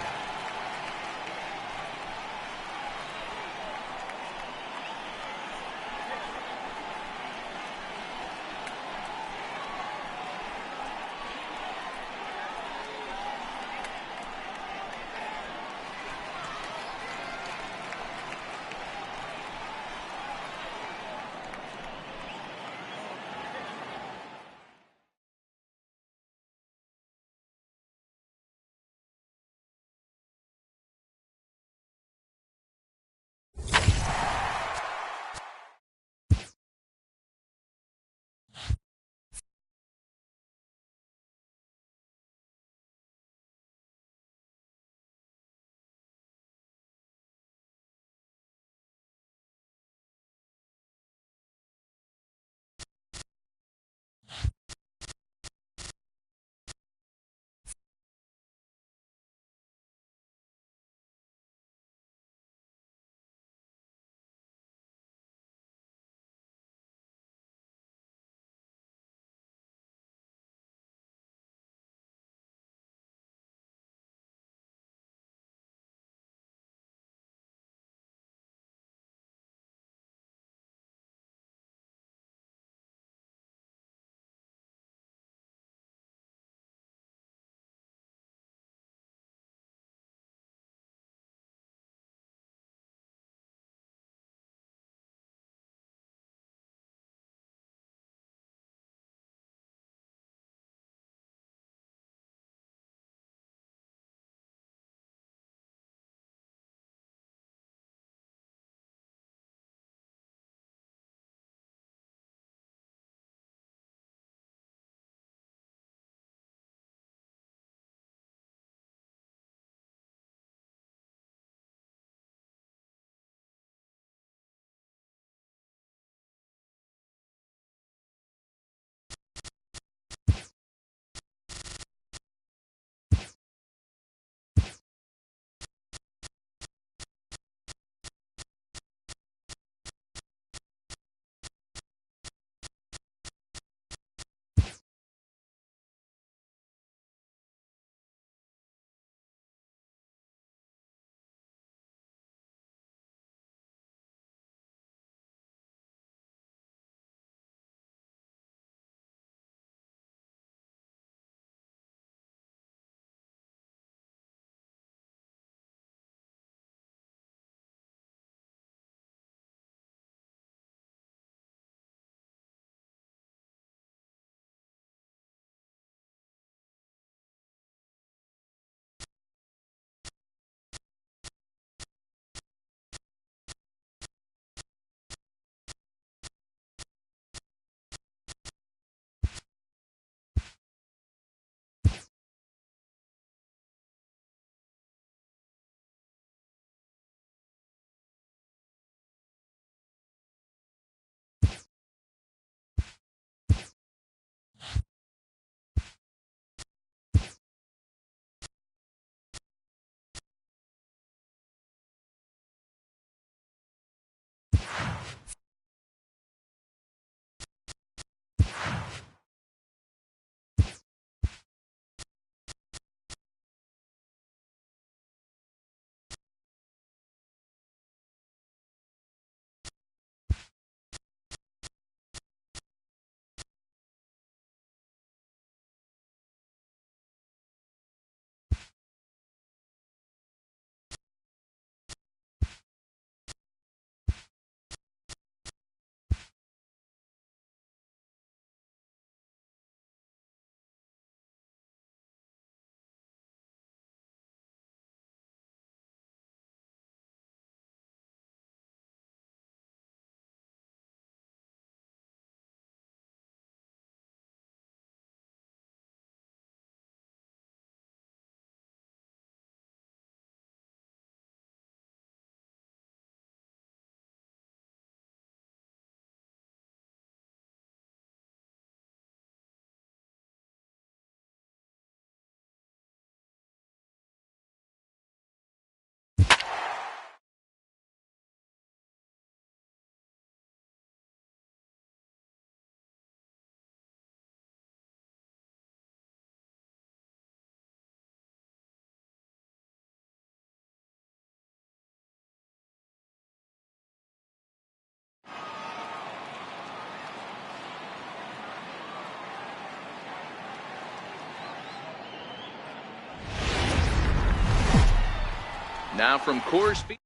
Now from Coors Field.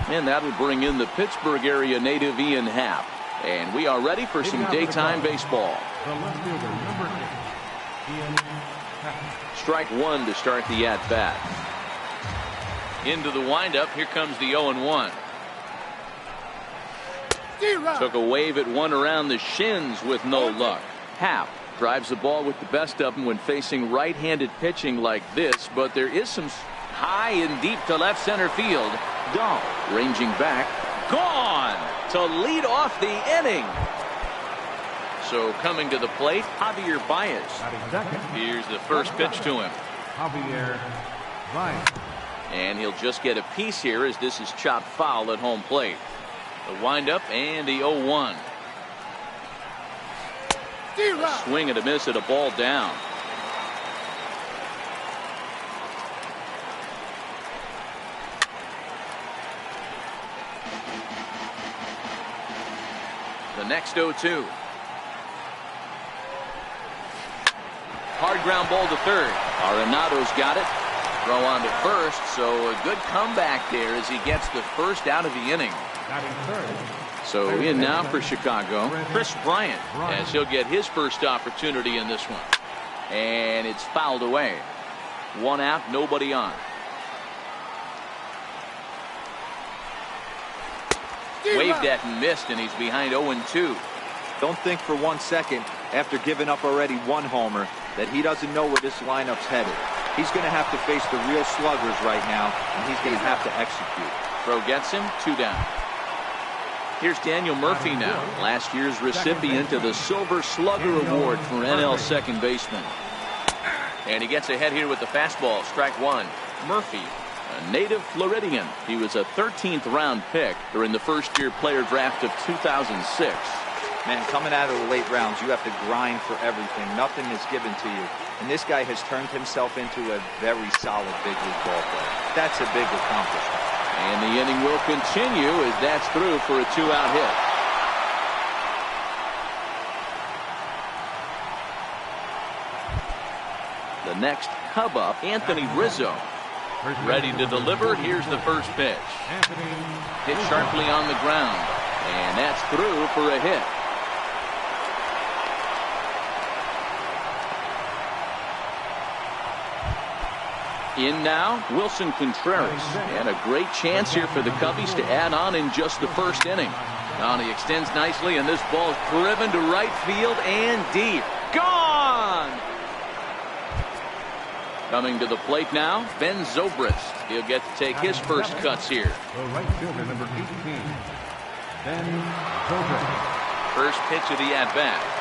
And that'll bring in the Pittsburgh area native Ian Happ. And we are ready for some daytime baseball. Strike one to start the at-bat. Into the windup. Here comes the 0-1. Took a wave at one around the shins with no luck. Happ drives the ball with the best of them when facing right-handed pitching like this, but there is some high and deep to left center field. Dahl ranging back, gone to lead off the inning. So coming to the plate, Javier Baez. Here's the first pitch to him. Javier Baez. And he'll just get a piece here as this is chopped foul at home plate. The windup and the 0-1. A swing and a miss at a ball down. The next 0-2. Hard ground ball to third. Arenado's got it. Throw on to first, so a good comeback there as he gets the first out of the inning. So in now for Chicago, Chris Bryant, as he'll get his first opportunity in this one. And it's fouled away. One out, nobody on. Waved at and missed, and he's behind 0-2. Don't think for 1 second, after giving up already one homer, that he doesn't know where this lineup's headed. He's going to have to face the real sluggers right now, and he's going to have to execute. Throw gets him, 2 down. Here's Daniel Murphy now, last year's recipient of the Silver Slugger Award for NL second baseman. And he gets ahead here with the fastball, strike one. Murphy, a native Floridian. He was a 13th round pick during the first-year player draft of 2006. Man, coming out of the late rounds, you have to grind for everything. Nothing is given to you. And this guy has turned himself into a very solid big league ball player. That's a big accomplishment. And the inning will continue as that's through for a 2-out hit. The next Cub up, Anthony Rizzo. Ready to deliver. Here's the first pitch. Hit sharply on the ground. And that's through for a hit. In now, Wilson Contreras. And a great chance here for the Cubbies to add on in just the first inning. Now he extends nicely, and this ball's driven to right field and deep. Gone! Coming to the plate now, Ben Zobrist. He'll get to take his first cuts here. The right fielder, number 18, Ben Zobrist. First pitch of the at-bat.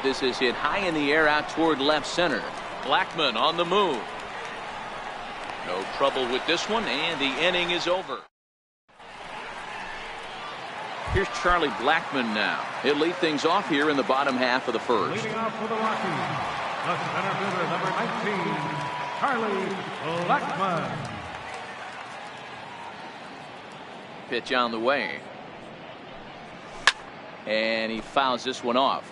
This is hit high in the air out toward left center. Blackmon on the move. No trouble with this one, and the inning is over. Here's Charlie Blackmon now. He'll lead things off here in the bottom half of the first. Leading off for the Rockies, the center fielder, number 19, Charlie Blackmon. Pitch on the way. And he fouls this one off.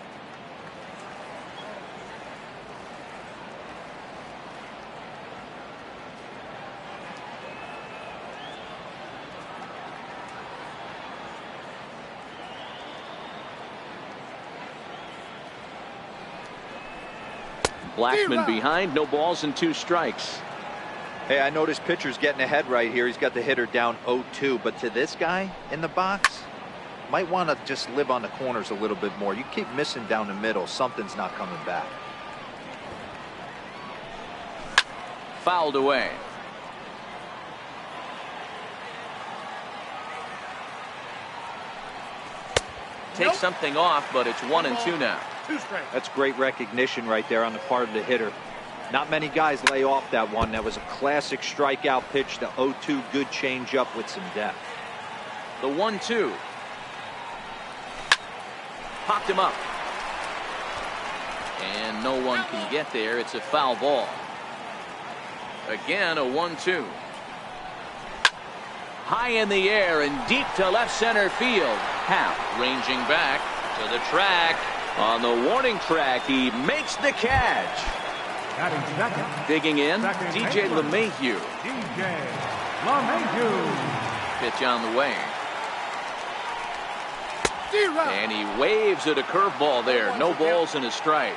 Blackmon behind, no balls and 2 strikes. Hey, I noticed pitcher's getting ahead right here. He's got the hitter down 0-2, but to this guy in the box, might want to just live on the corners a little bit more. You keep missing down the middle, something's not coming back. Fouled away. Take something off, but it's 1-2 now. That's great recognition right there on the part of the hitter. Not many guys lay off that one. That was a classic strikeout pitch. The 0-2 good changeup with some depth. The 1-2. Popped him up. And no one can get there. It's a foul ball. Again, a 1-2. High in the air and deep to left center field. Happ ranging back to the track. On the warning track, he makes the catch. Batting second. Digging in, Second DJ baseman. LeMahieu. DJ LeMahieu. Pitch on the way. And he waves at a curveball there. No balls and a strike.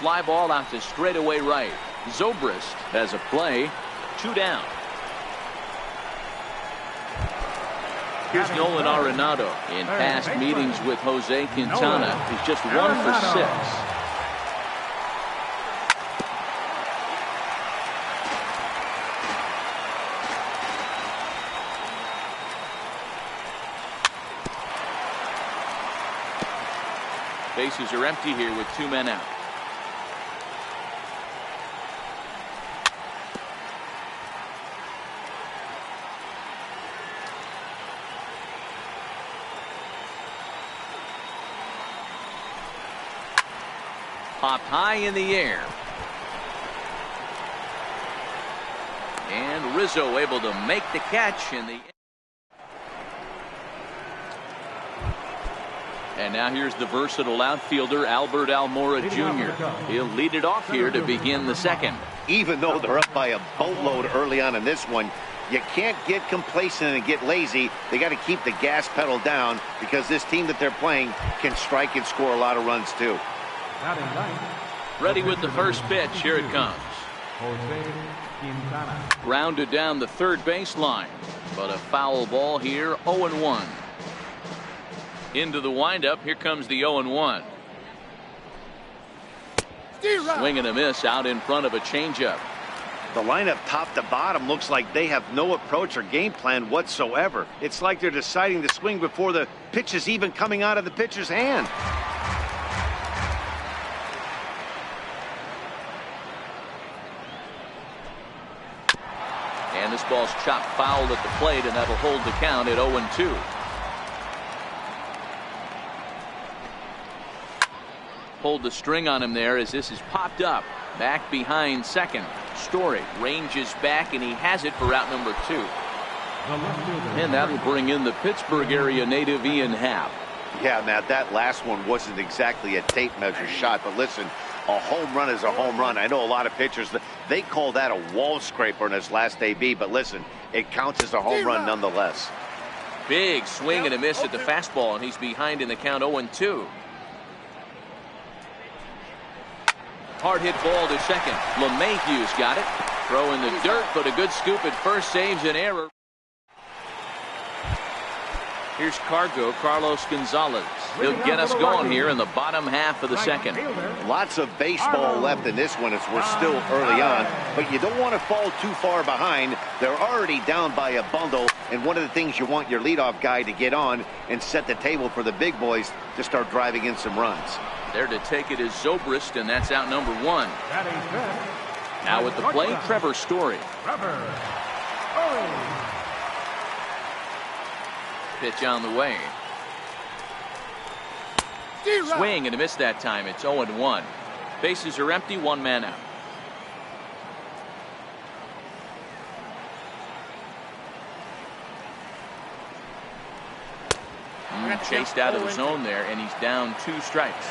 Fly ball out to straightaway right. Zobrist has a play. 2 down. Here's Nolan Arenado. In past meetings with Jose Quintana, he's just 1 for 6. Bases are empty here with 2 men out. Popped high in the air. And Rizzo able to make the catch in the. And now here's the versatile outfielder Albert Almora Jr. He'll lead it off here to begin the second. Even though they're up by a boatload early on in this one, you can't get complacent and get lazy. They got to keep the gas pedal down because this team that they're playing can strike and score a lot of runs too. Ready with the first pitch. Here it comes. Grounded down the third baseline, but a foul ball here. 0-1. Into the windup. Here comes the 0-1. Swing and a miss out in front of a changeup. The lineup top to bottom looks like they have no approach or game plan whatsoever. It's like they're deciding to swing before the pitch is even coming out of the pitcher's hand. And this ball's chopped foul at the plate, and that'll hold the count at 0-2. Pulled the string on him there as this is popped up. Back behind second. Story ranges back, and he has it for out number 2. And that'll bring in the Pittsburgh area native Ian Happ. Yeah, Matt, that last one wasn't exactly a tape measure shot, but listen, a home run is a home run. I know a lot of pitchers, they call that a wall scraper in his last AB, but listen, it counts as a home run nonetheless. Big swing and a miss at the fastball, and he's behind in the count 0-2. Hard hit ball to second. LeMahieu's got it. Throw in the dirt, but a good scoop at first saves an error. Here's Carlos Gonzalez. He'll get us going here in the bottom half of the second. Lots of baseball left in this one as we're still early on, but you don't want to fall too far behind. They're already down by a bundle, and one of the things you want your leadoff guy to get on and set the table for the big boys to start driving in some runs. There to take it is Zobrist, and that's out number 1. Now at the plate, Trevor Story. Pitch on the way. Swing and a miss that time. It's 0-1. Bases are empty. 1 man out. Chased out of the zone there, and he's down 2 strikes.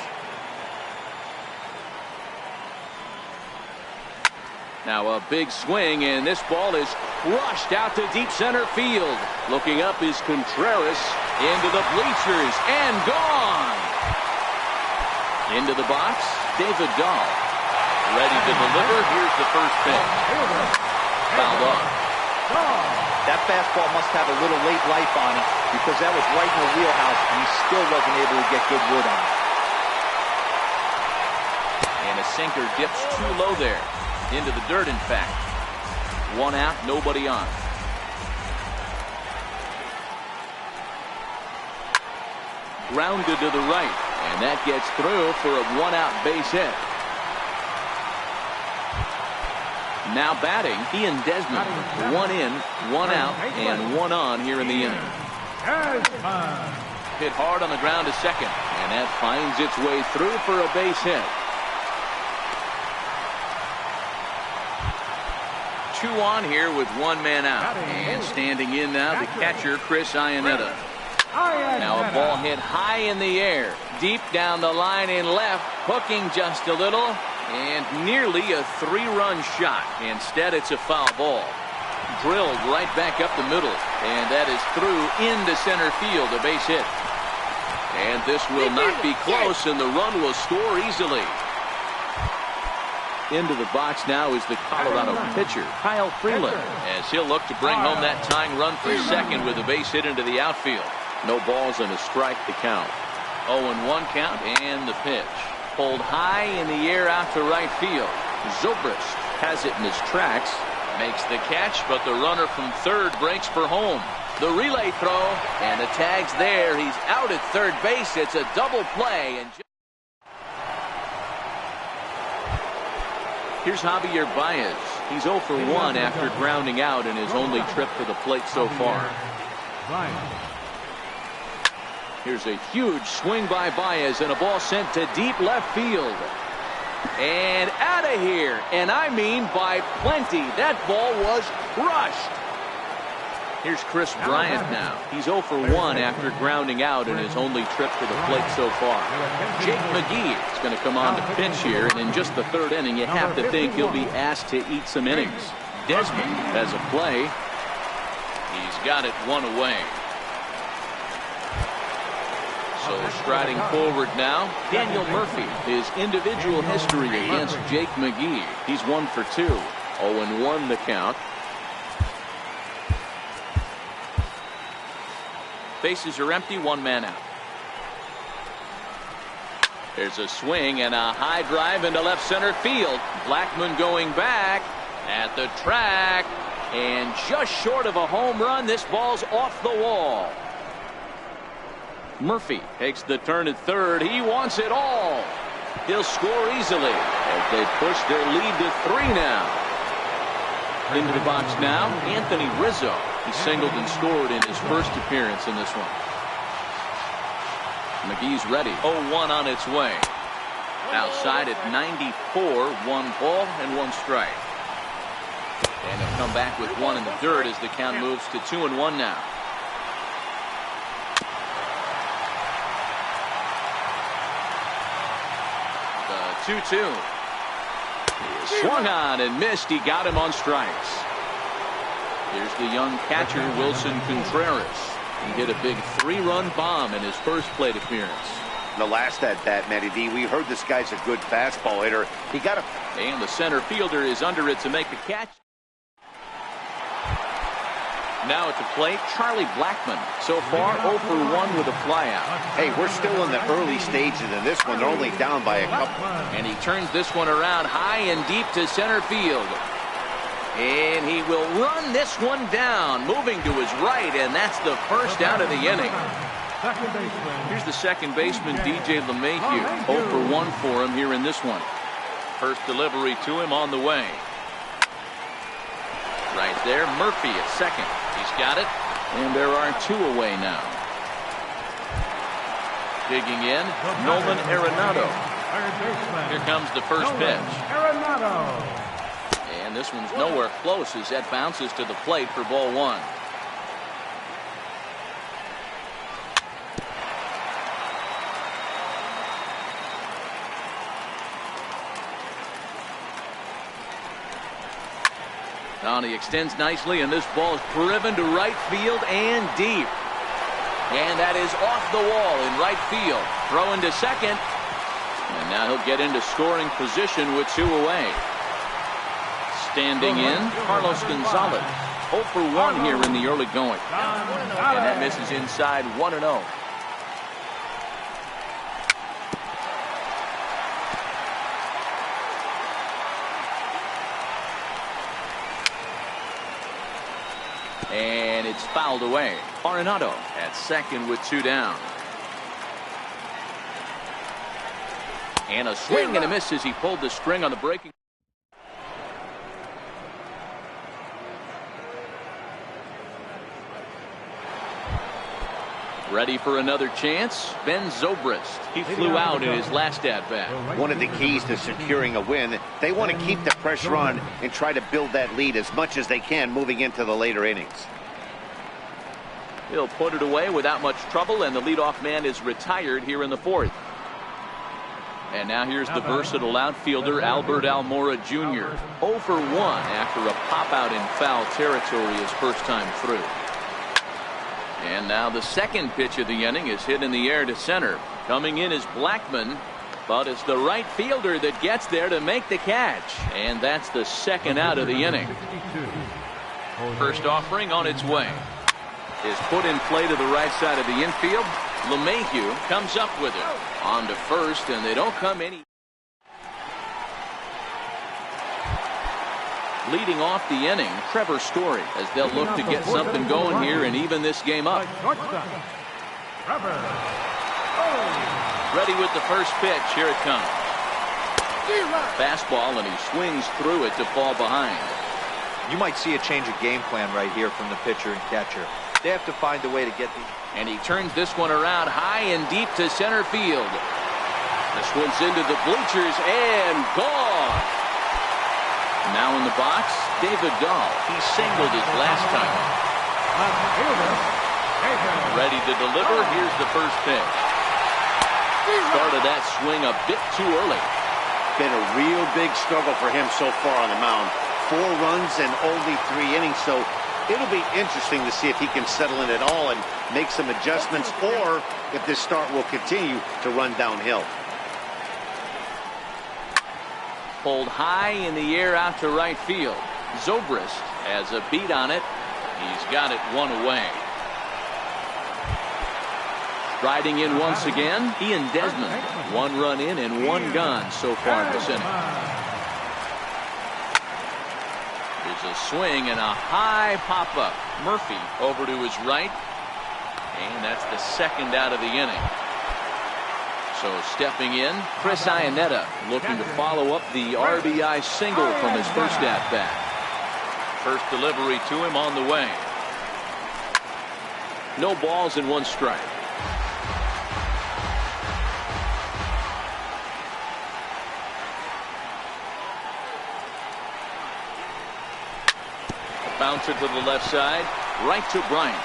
Now a big swing, and this ball is crushed out to deep center field. Looking up is Contreras into the bleachers and gone. Into the box, David Dahl. Ready to deliver. Here's the first pitch. Fouled off. That fastball must have a little late life on it because that was right in the wheelhouse, and he still wasn't able to get good wood on it. And a sinker dips too low there. Into the dirt, in fact. 1 out, nobody on. Grounded to the right, and that gets through for a 1-out base hit. Now batting, Ian Desmond. 1 in, 1 out, and 1 on here in the inning. Hit hard on the ground to second, and that finds its way through for a base hit. 2 on here with 1 man out. And standing in now, the catcher, Chris Iannetta. Now a ball hit high in the air, deep down the line in left, hooking just a little, and nearly a 3-run shot. Instead, it's a foul ball. Drilled right back up the middle, and that is through into center field, a base hit. And this will not be close, and the run will score easily. Into the box now is the Colorado pitcher, Kyle Freeland, as he'll look to bring home that tying run for second with a base hit into the outfield. No balls and a strike to count. 0-1 count, and the pitch. Pulled high in the air out to right field. Zobrist has it in his tracks. Makes the catch, but the runner from third breaks for home. The relay throw, and the tag's there. He's out at third base. It's a double play. And here's Javier Baez. He's 0 for 1 after grounding out in his only trip to the plate so far. Here's a huge swing by Baez, and a ball sent to deep left field. And out of here, and I mean by plenty. That ball was crushed. Here's Chris Bryant now. He's 0 for 1 after grounding out in his only trip to the plate so far. Jake McGee is going to come on to pitch here, and in just the 3rd inning, you have to think he'll be asked to eat some innings. Desmond has a play. He's got it 1 away. So striding forward now, Daniel Murphy. His individual history against Jake McGee. He's 1 for 2. 0-1 the count. Bases are empty, 1 man out. There's a swing and a high drive into left center field. Blackmon going back at the track, and just short of a home run. This ball's off the wall. Murphy takes the turn at third. He wants it all. He'll score easily as they push their lead to 3 now. Into the box now, Anthony Rizzo. He singled and scored in his first appearance in this one. McGee's ready. 0-1 on its way. Outside at 94, 1 ball and 1 strike. And he'll come back with 1 in the dirt as the count moves to 2-1 now. The 2-2. Swung on and missed. He got him on strikes. Here's the young catcher, Wilson Contreras. He hit a big 3-run bomb in his first plate appearance. The last at bat, Matty D, we heard this guy's a good fastball hitter. He got a... And the center fielder is under it to make the catch. Now at the plate, Charlie Blackmon. So far, 0 for 1 with a flyout. Hey, we're still in the early stages of this one. They're only down by a couple. And he turns this one around high and deep to center field. And he will run this one down, moving to his right, and that's the first out of the inning. Here's the second baseman, DJ LeMahieu. 0 for 1 for him here in this one. First delivery to him on the way. Right there, Murphy at second. He's got it, and there are 2 away now. Digging in, Nolan Arenado. Here comes the first pitch. And this one's nowhere close as that bounces to the plate for ball 1. Now he extends nicely, and this ball is driven to right field and deep. And that is off the wall in right field. Throw into second. And now he'll get into scoring position with 2 away. Standing in, Carlos Gonzalez. 0 for 1 here in the early going. And that misses inside 1-0. And it's fouled away. Arenado at second with 2 down. And a swing and a miss as he pulled the string on the breaking. Ready for another chance? Ben Zobrist. He flew out in his last at-bat. One of the keys to securing a win, they want to keep the pressure on and try to build that lead as much as they can moving into the later innings. He'll put it away without much trouble, and the leadoff man is retired here in the fourth. And now here's the versatile outfielder, Albert Almora Jr. 0 for 1 after a pop-out in foul territory his first time through. And now the second pitch of the inning is hit in the air to center. Coming in is Blackman, but it's the right fielder that gets there to make the catch. And that's the second out of the inning. First offering on its way. Is put in play to the right side of the infield. LeMahieu comes up with it. On to first, and they don't come any. Leading off the inning, Trevor Story, as they'll look to get something going here and even this game up. Ready with the first pitch. Here it comes. Fastball, and he swings through it to fall behind. You might see a change of game plan right here from the pitcher and catcher. They have to find a way to get the... And he turns this one around high and deep to center field. This one's into the bleachers and gone. Now in the box, David Dahl. He singled his last time. Ready to deliver. Here's the first pitch. Started that swing a bit too early. Been a real big struggle for him so far on the mound. 4 runs and only 3 innings, so it'll be interesting to see if he can settle in at all and make some adjustments, or if this start will continue to run downhill. Pulled high in the air out to right field. Zobrist has a beat on it. He's got it 1 away. Riding in once again, Ian Desmond. 1 run in and 1 gone so far this inning. There's a swing and a high pop-up. Murphy over to his right. And that's the second out of the inning. So stepping in, Chris Iannetta looking to follow up the RBI single from his first at-bat. First delivery to him on the way. No balls and 1 strike. Bouncer to the left side, right to Bryant.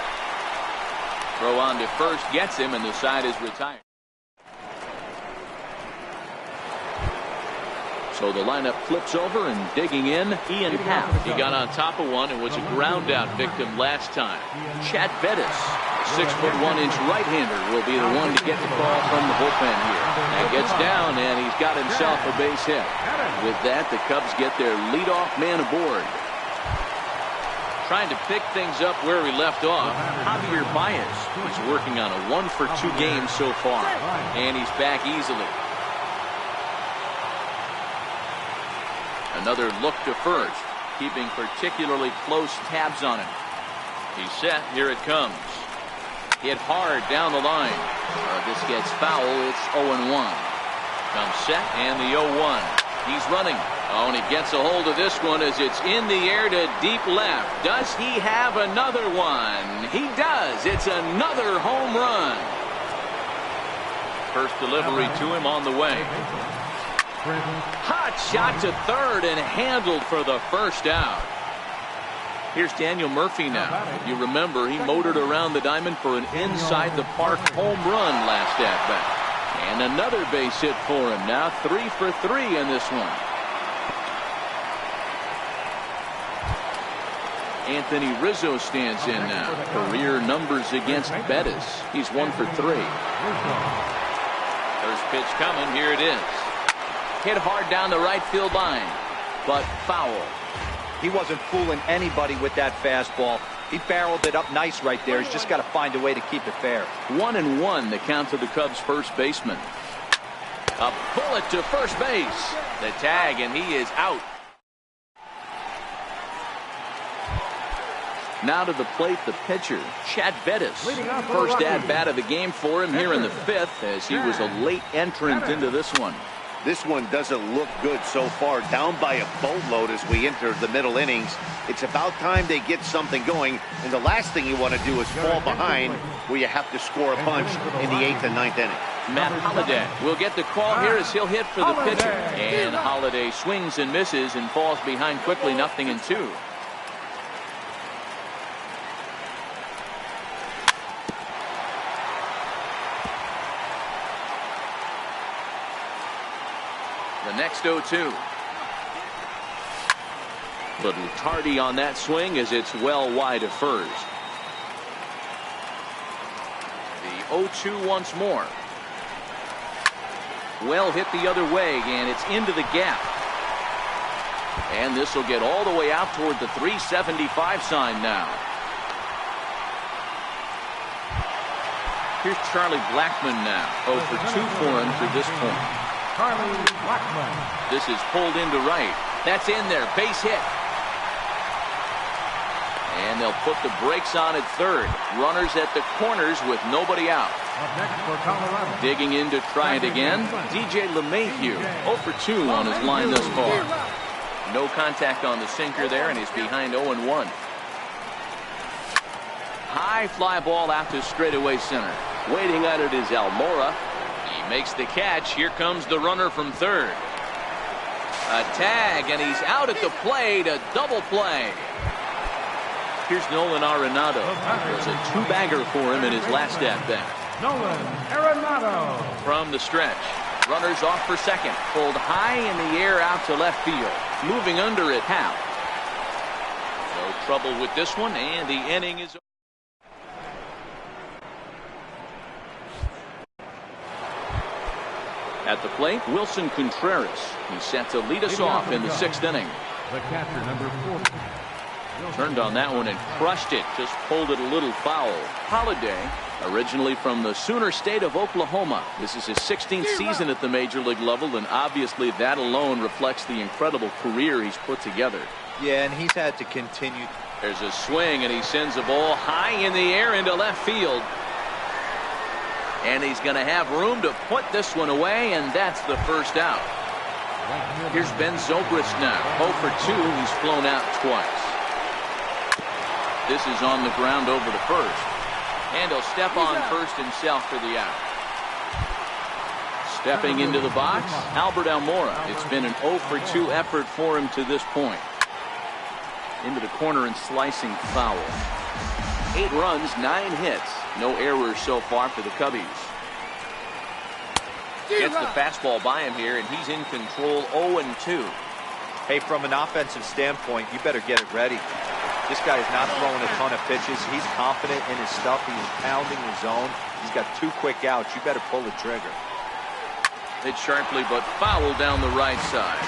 Throw on to first, gets him, and the side is retired. So the lineup flips over, and digging in, Ian Happ. He got on top of one and was a ground out victim last time. Chad Bettis, 6'1" right-hander, will be the one to get the call from the bullpen here. And gets down, and he's got himself a base hit. With that, the Cubs get their leadoff man aboard. Trying to pick things up where we left off. Javier Baez. He's working on a 1 for 2 game so far. And he's back easily. Another look to first. Keeping particularly close tabs on him. He's set. Here it comes. Hit hard down the line. This gets foul. It's 0-1. Comes set and the 0-1. He's running. Oh, and he gets a hold of this one as it's in the air to deep left. Does he have another one? He does. It's another home run. First delivery to him on the way. Hot shot to third and handled for the first out. Here's Daniel Murphy now. You remember he motored around the diamond for an inside the park home run last at bat. And another base hit for him. Now 3 for 3 in this one. Anthony Rizzo stands in now. Career numbers against Bettis. He's 1 for 3. First pitch coming. Here it is. Hit hard down the right field line, but foul. He wasn't fooling anybody with that fastball. He barreled it up nice right there. He's just got to find a way to keep it fair. 1-1 the count to the Cubs first baseman. A bullet to first base. The tag, and he is out. Now to the plate, the pitcher, Chad Bettis. First at bat of the game for him here in the 5th, as he was a late entrant into this one. This one doesn't look good so far. Down by a boatload as we enter the middle innings. It's about time they get something going. And the last thing you want to do is fall behind where you have to score a bunch in the 8th and 9th inning. Matt Holliday will get the call here as he'll hit for the pitcher. And Holliday swings and misses and falls behind quickly, 0-2. The next 0-2. Little tardy on that swing as it's well wide of first. The 0-2 once more. Well hit the other way, and it's into the gap. And this will get all the way out toward the 375 sign now. Here's Charlie Blackmon now. 0 for 2 for him to this point. Charlie Blackmon. This is pulled into right. That's in there. Base hit. And they'll put the brakes on at third. Runners at the corners with nobody out. Up next for Colorado. Digging in to try it again. DJ LeMahieu. 0 for 2 on his line thus far. No contact on the sinker there, and he's behind 0-1. High fly ball out to straightaway center. Waiting on it is Almora. He makes the catch. Here comes the runner from third. A tag, and he's out at the plate. A double play. Here's Nolan Arenado. It was a 2-bagger for him in his last at-bat. Nolan Arenado. From the stretch. Runners off for second. Pulled high in the air out to left field. Moving under at half. No trouble with this one, and the inning is over. At the plate, Wilson Contreras. He's set to lead us off in the 6th inning. The catcher, number 40. Turned on that one and crushed it. Just pulled it a little foul. Holliday, originally from the Sooner State of Oklahoma. This is his 16th season at the major league level, and obviously that alone reflects the incredible career he's put together. Yeah, and he's had to continue. There's a swing, and he sends a ball high in the air into left field. And he's going to have room to put this one away, and that's the first out. Here's Ben Zobrist now. 0 for 2. He's flown out twice. This is on the ground over to first. And he'll step on first himself for the out. Stepping into the box, Albert Almora. It's been an 0 for 2 effort for him to this point. Into the corner and slicing foul. 8 runs, 9 hits. No errors so far for the Cubbies. Gets the fastball by him here, and he's in control 0-2. Hey, from an offensive standpoint, you better get it ready. This guy is not throwing a ton of pitches. He's confident in his stuff. He's pounding his zone. He's got 2 quick outs. You better pull the trigger. Hit sharply, but foul down the right side.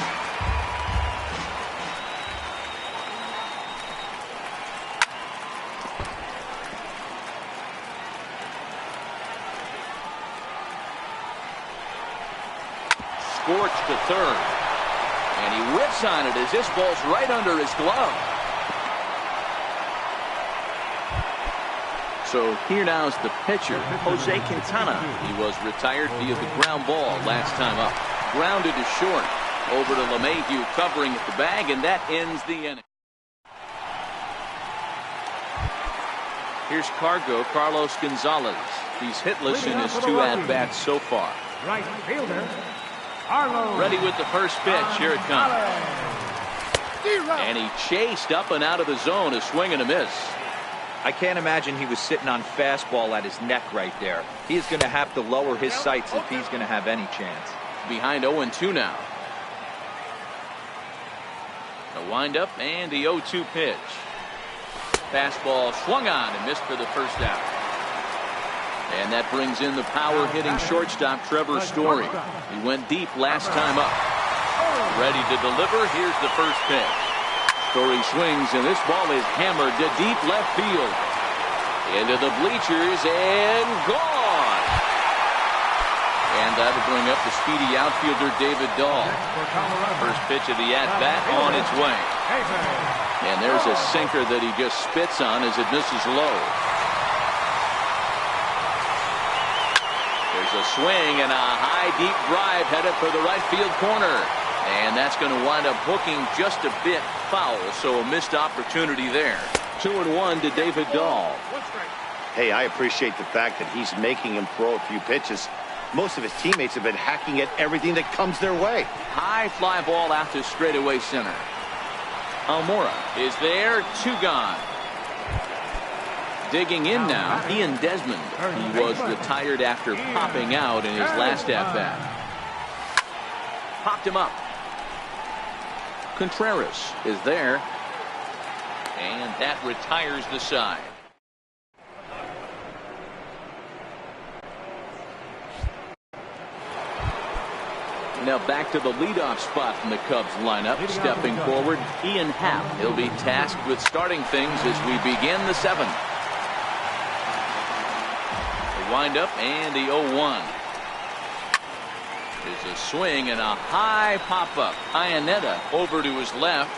Scorched to third. And he whips on it as this ball's right under his glove. So here now is the pitcher, Jose Quintana. He was retired via the ground ball last time up. Grounded to short. Over to LeMahieu covering at the bag, and that ends the inning. Here's Carlos Gonzalez. He's hitless in his 2 at-bats so far. Right fielder. Arlo. Ready with the first pitch. Here it comes. And he chased up and out of the zone. A swing and a miss. I can't imagine he was sitting on fastball at his neck right there. He is going to have to lower his sights if he's going to have any chance. Behind 0-2 now. The windup and the 0-2 pitch. Fastball swung on and missed for the first out. And that brings in the power-hitting shortstop Trevor Story. He went deep last time up. Ready to deliver. Here's the first pitch. Story swings, and this ball is hammered to deep left field. Into the bleachers, and gone. And that'll bring up the speedy outfielder David Dahl. First pitch of the at-bat on its way. And there's a sinker that he just spits on as it misses low. There's a swing and a high, deep drive headed for the right field corner. And that's going to wind up hooking just a bit foul, so a missed opportunity there. 2-1 to David Dahl. Hey, I appreciate the fact that he's making him throw a few pitches. Most of his teammates have been hacking at everything that comes their way. High fly ball out to straightaway center. Almora is there, 2 gone. Digging in now, Ian Desmond. He was retired after popping out in his last at-bat. Popped him up. Contreras is there. And that retires the side. Now back to the leadoff spot from the Cubs lineup. Stepping forward, Ian Happ. He'll be tasked with starting things as we begin the 7th. The windup and the 0-1. There's a swing and a high pop-up. Iannetta over to his left.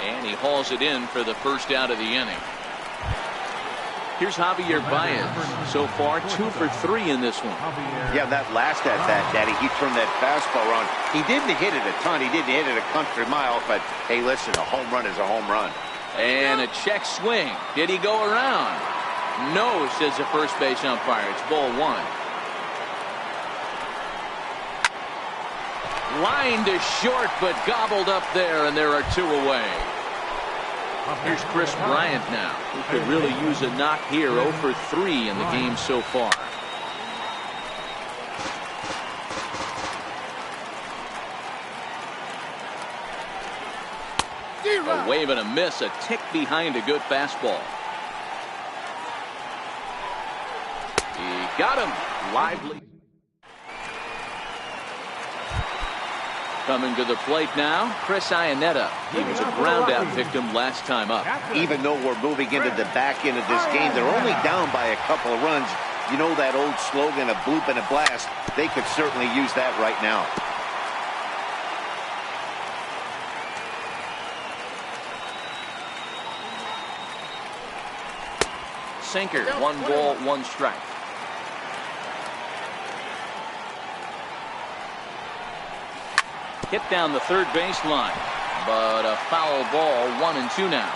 And he hauls it in for the first out of the inning. Here's Javier Baez. So far, 2 for 3 in this one. Yeah, that last at-bat, Daddy, he turned that fastball around. He didn't hit it a ton. He didn't hit it a country mile. But, hey, listen, a home run is a home run. And a check swing. Did he go around? No, says the first base umpire. It's ball 1. Line to short, but gobbled up there, and there are 2 away. Here's Chris Bryant now, who could really use a knock here. 0 for 3 in the game so far. A wave and a miss, a tick behind a good fastball. He got him. Lively. Coming to the plate now, Chris Iannetta. He was a ground-out victim last time up. Even though we're moving into the back end of this game, they're only down by a couple of runs. You know that old slogan, a bloop and a blast. They could certainly use that right now. Sinker, 1 ball, 1 strike. Hit down the third baseline, but a foul ball. 1-2 now.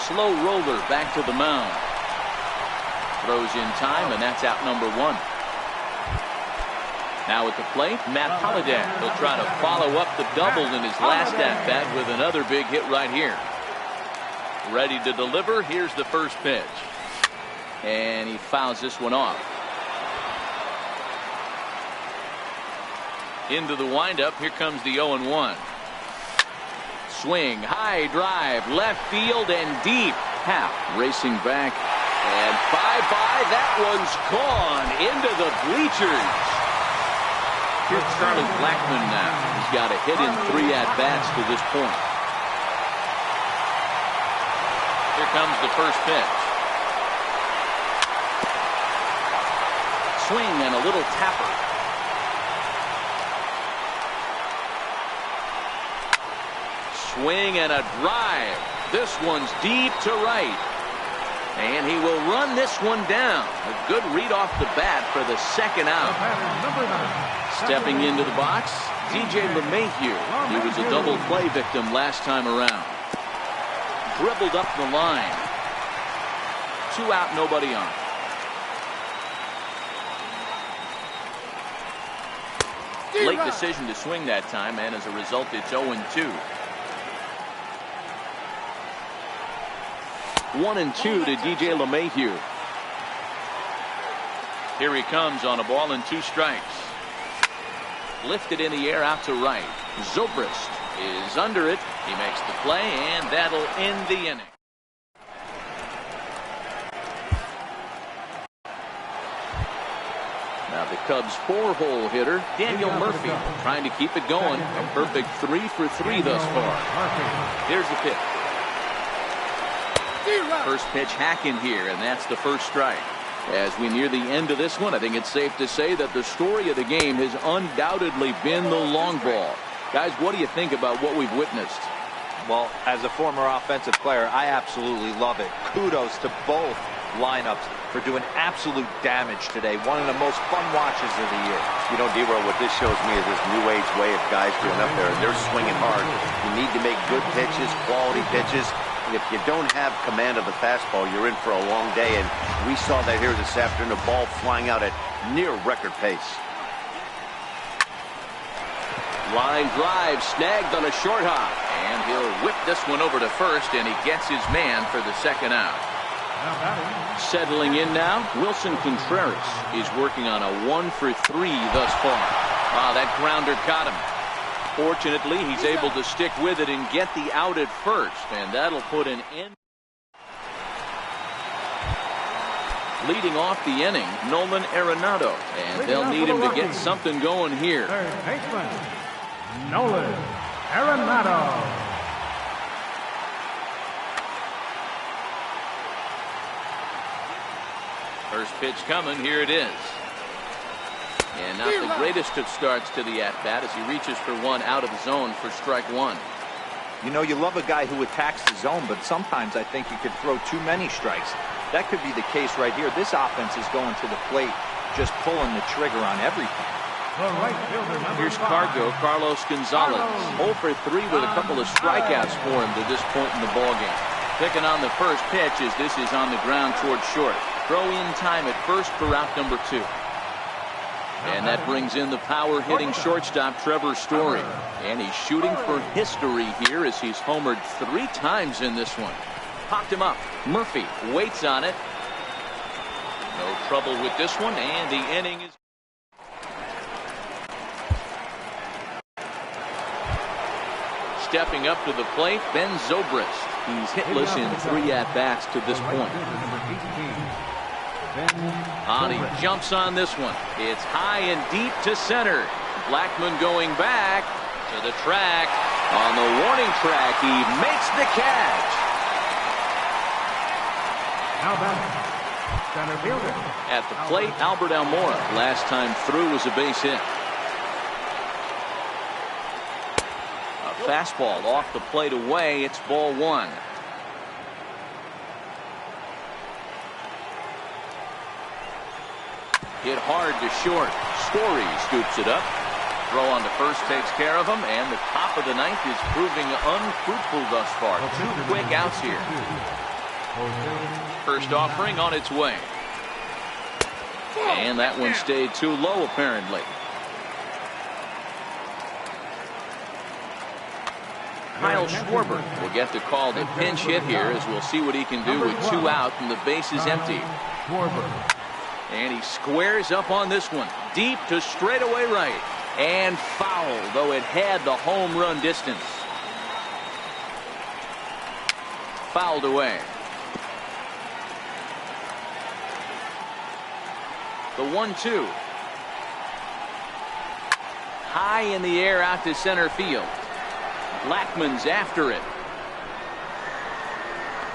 Slow roller back to the mound. Throws in time, and that's out number 1. Now at the plate, Matt Holliday. He'll try to follow up the double in his last at-bat with another big hit right here. Ready to deliver. Here's the first pitch. And he fouls this one off. Into the windup. Here comes the 0-1. Swing, high drive, left field and deep. Happ racing back. And bye-bye. That one's gone into the bleachers. Here's Charlie Blackmon now. He's got a hit in 3 at-bats to this point. Here comes the first pitch. Swing and a little tapper. Swing and a drive. This one's deep to right. And he will run this one down. A good read off the bat for the second out. Stepping into the box, DJ LeMahieu. He was a double play victim last time around. Dribbled up the line. 2 out, nobody on. Late decision to swing that time, and as a result, it's 0-2. 1-2 to DJ LeMahieu. Here he comes on a ball and 2 strikes. Lifted in the air out to right. Zobrist is under it. He makes the play, and that'll end the inning. Now the Cubs' 4-hole hitter, Daniel Murphy, trying to keep it going. A perfect 3 for 3 thus far. Here's the pitch. First pitch hacking here, and that's the first strike. As we near the end of this one, I think it's safe to say that the story of the game has undoubtedly been the long ball. Guys, what do you think about what we've witnessed? Well, as a former offensive player, I absolutely love it. Kudos to both lineups for doing absolute damage today. One of the most fun watches of the year. You know, D-Row, what this shows me is this new age way of guys doing up there. They're swinging hard. You need to make good pitches, quality pitches. And if you don't have command of the fastball, you're in for a long day. And we saw that here this afternoon, the ball flying out at near record pace. Line drive snagged on a short hop. And he'll whip this one over to first, and he gets his man for the second out. Settling in now, Wilson Contreras is working on a 1-for-3 thus far. Ah, that grounder caught him. Fortunately, he's able to stick with it and get the out at first, and that'll put an end. Leading off the inning, Nolan Arenado, and they'll need him to get something going here. Third baseman, Nolan Arenado. First pitch coming, here it is. And not the greatest of starts to the at-bat as he reaches for one out of the zone for strike one. You know, you love a guy who attacks the zone, but sometimes I think you could throw too many strikes. That could be the case right here. This offense is going to the plate, just pulling the trigger on everything. Here's Cargo, Carlos Gonzalez. 0 for 3 with a couple of strikeouts for him to this point in the ballgame. Picking on the first pitch as this is on the ground towards short. Throw in time at first for out number 2. And that brings in the power-hitting shortstop Trevor Story. And he's shooting for history here as he's homered 3 times in this one. Popped him up. Murphy waits on it. No trouble with this one, and the inning is... Stepping up to the plate, Ben Zobrist. He's hitless in 3 at-bats to this point. And he jumps on this one. It's high and deep to center. Blackman going back to the track. On the warning track, he makes the catch. Now back, center fielder. At the plate, Albert Almora. Last time through was a base hit. A fastball off the plate away. It's ball 1. Hit hard to short. Story scoops it up. Throw on to first takes care of him, and the top of the 9th is proving unfruitful thus far. 2 quick outs here. First offering on its way. And that one stayed too low, apparently. Kyle Schwarber will get the call to pinch hit here as we'll see what he can do with 2 out and the base is empty. And he squares up on this one. Deep to straightaway right. And foul, though it had the home run distance. Fouled away. The 1-2. High in the air out to center field. Blackman's after it.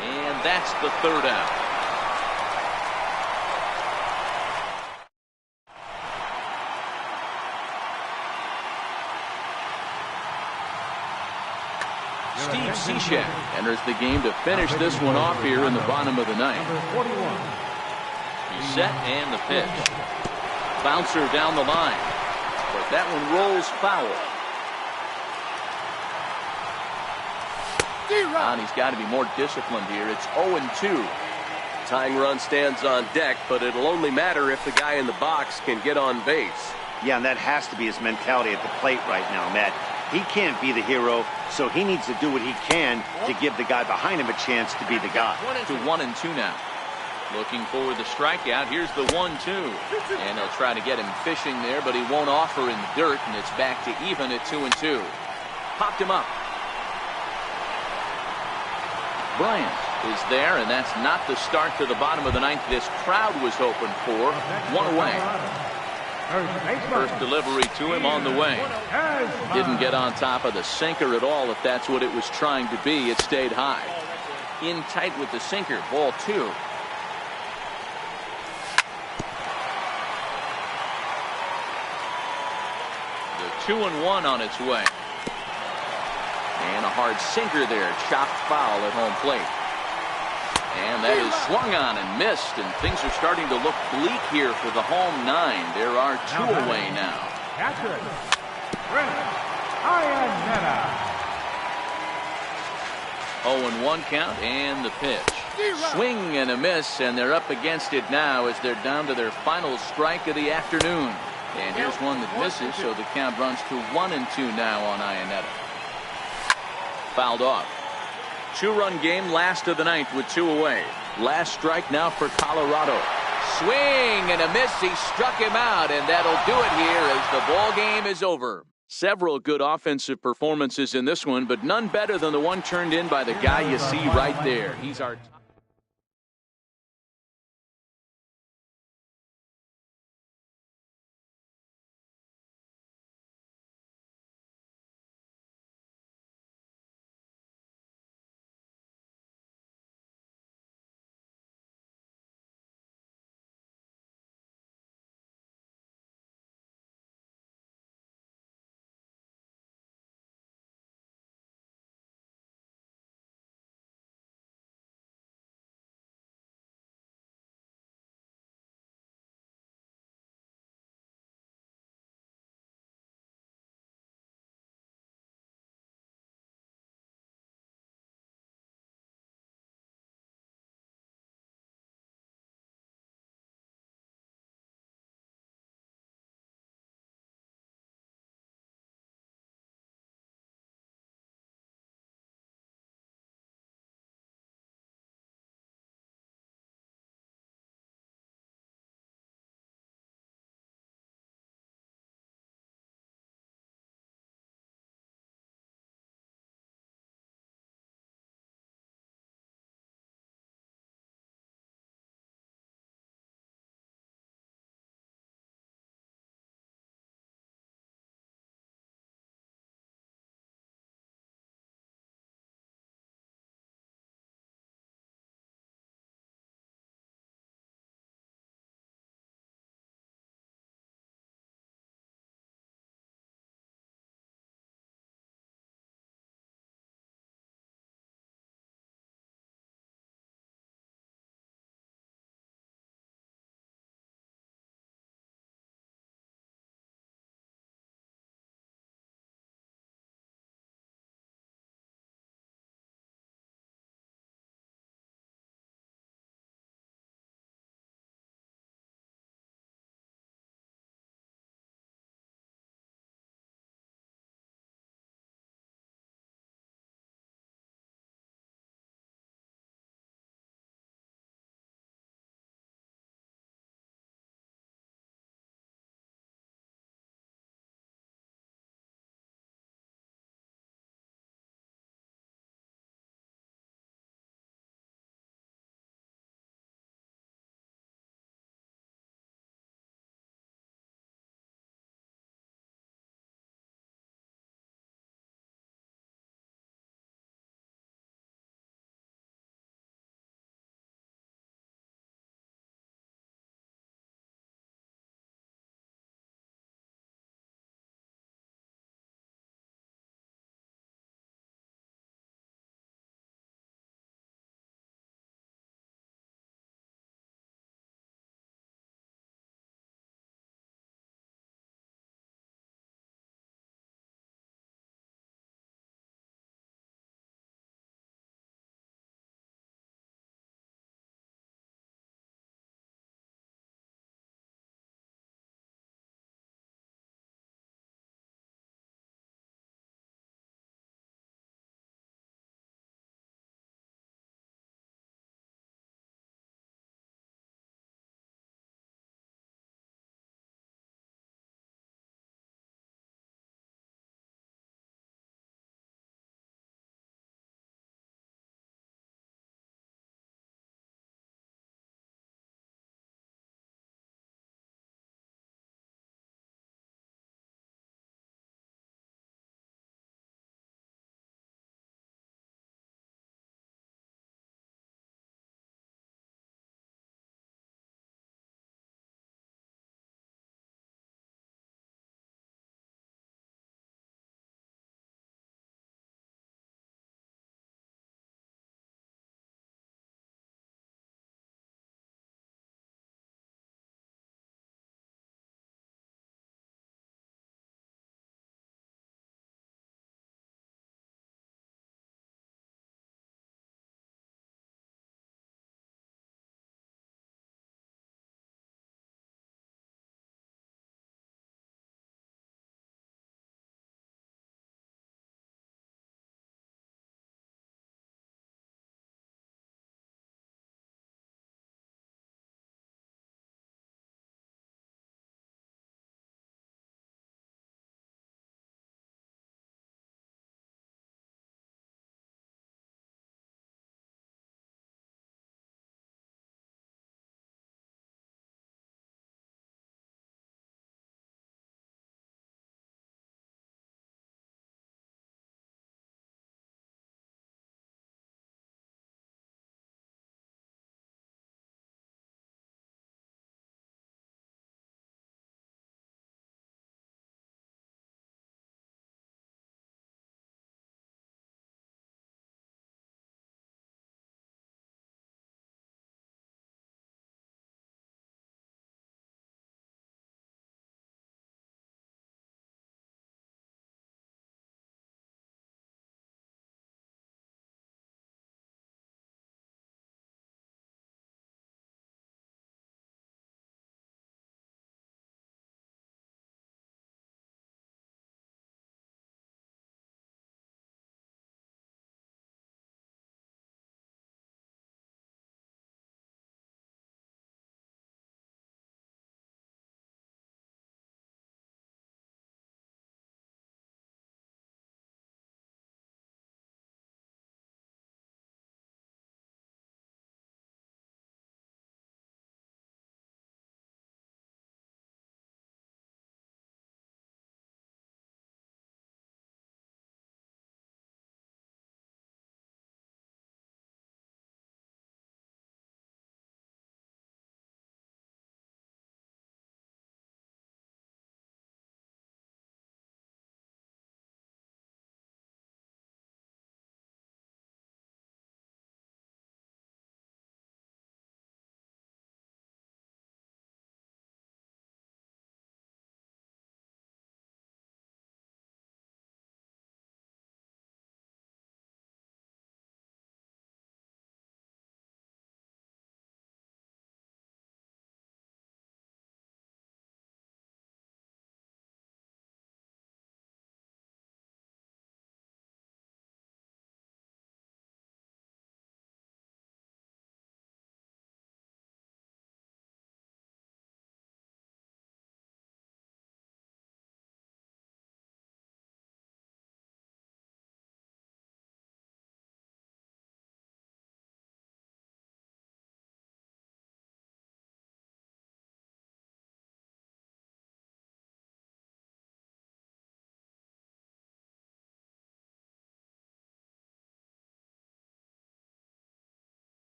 And that's the 3rd out. Steve Cishek enters the game to finish this one off here in the bottom of the 9th. He's set and the pitch. Bouncer down the line. But that one rolls foul. And he's got to be more disciplined here. It's 0-2. Tying run stands on deck, but it'll only matter if the guy in the box can get on base. Yeah, and that has to be his mentality at the plate right now, Matt. He can't be the hero, so he needs to do what he can to give the guy behind him a chance to be the guy. To 1-2 now. Looking for the strikeout. Here's the 1-2. And they'll try to get him fishing there, but he won't offer in the dirt, and it's back to even at 2-2. Popped him up. Bryant is there, and that's not the start to the bottom of the 9th this crowd was hoping for. 1 away. First delivery to him on the way. Didn't get on top of the sinker at all, if that's what it was trying to be. It stayed high. In tight with the sinker. Ball 2. The 2-1 on its way. And a hard sinker there. Chopped foul at home plate. And that is swung on and missed, and things are starting to look bleak here for the home 9. There are 2 away now. Catcher, Chris Iannetta. 0-1 count, and the pitch. Swing and a miss, and they're up against it now as they're down to their final strike of the afternoon. And here's one that misses, so the count runs to 1-2 now on Iannetta. Fouled off. 2-run game, last of the ninth with 2 away. Last strike now for Colorado. Swing and a miss. He struck him out, and that'll do it here as the ball game is over. Several good offensive performances in this one, but none better than the one turned in by the guy you see right there. He's our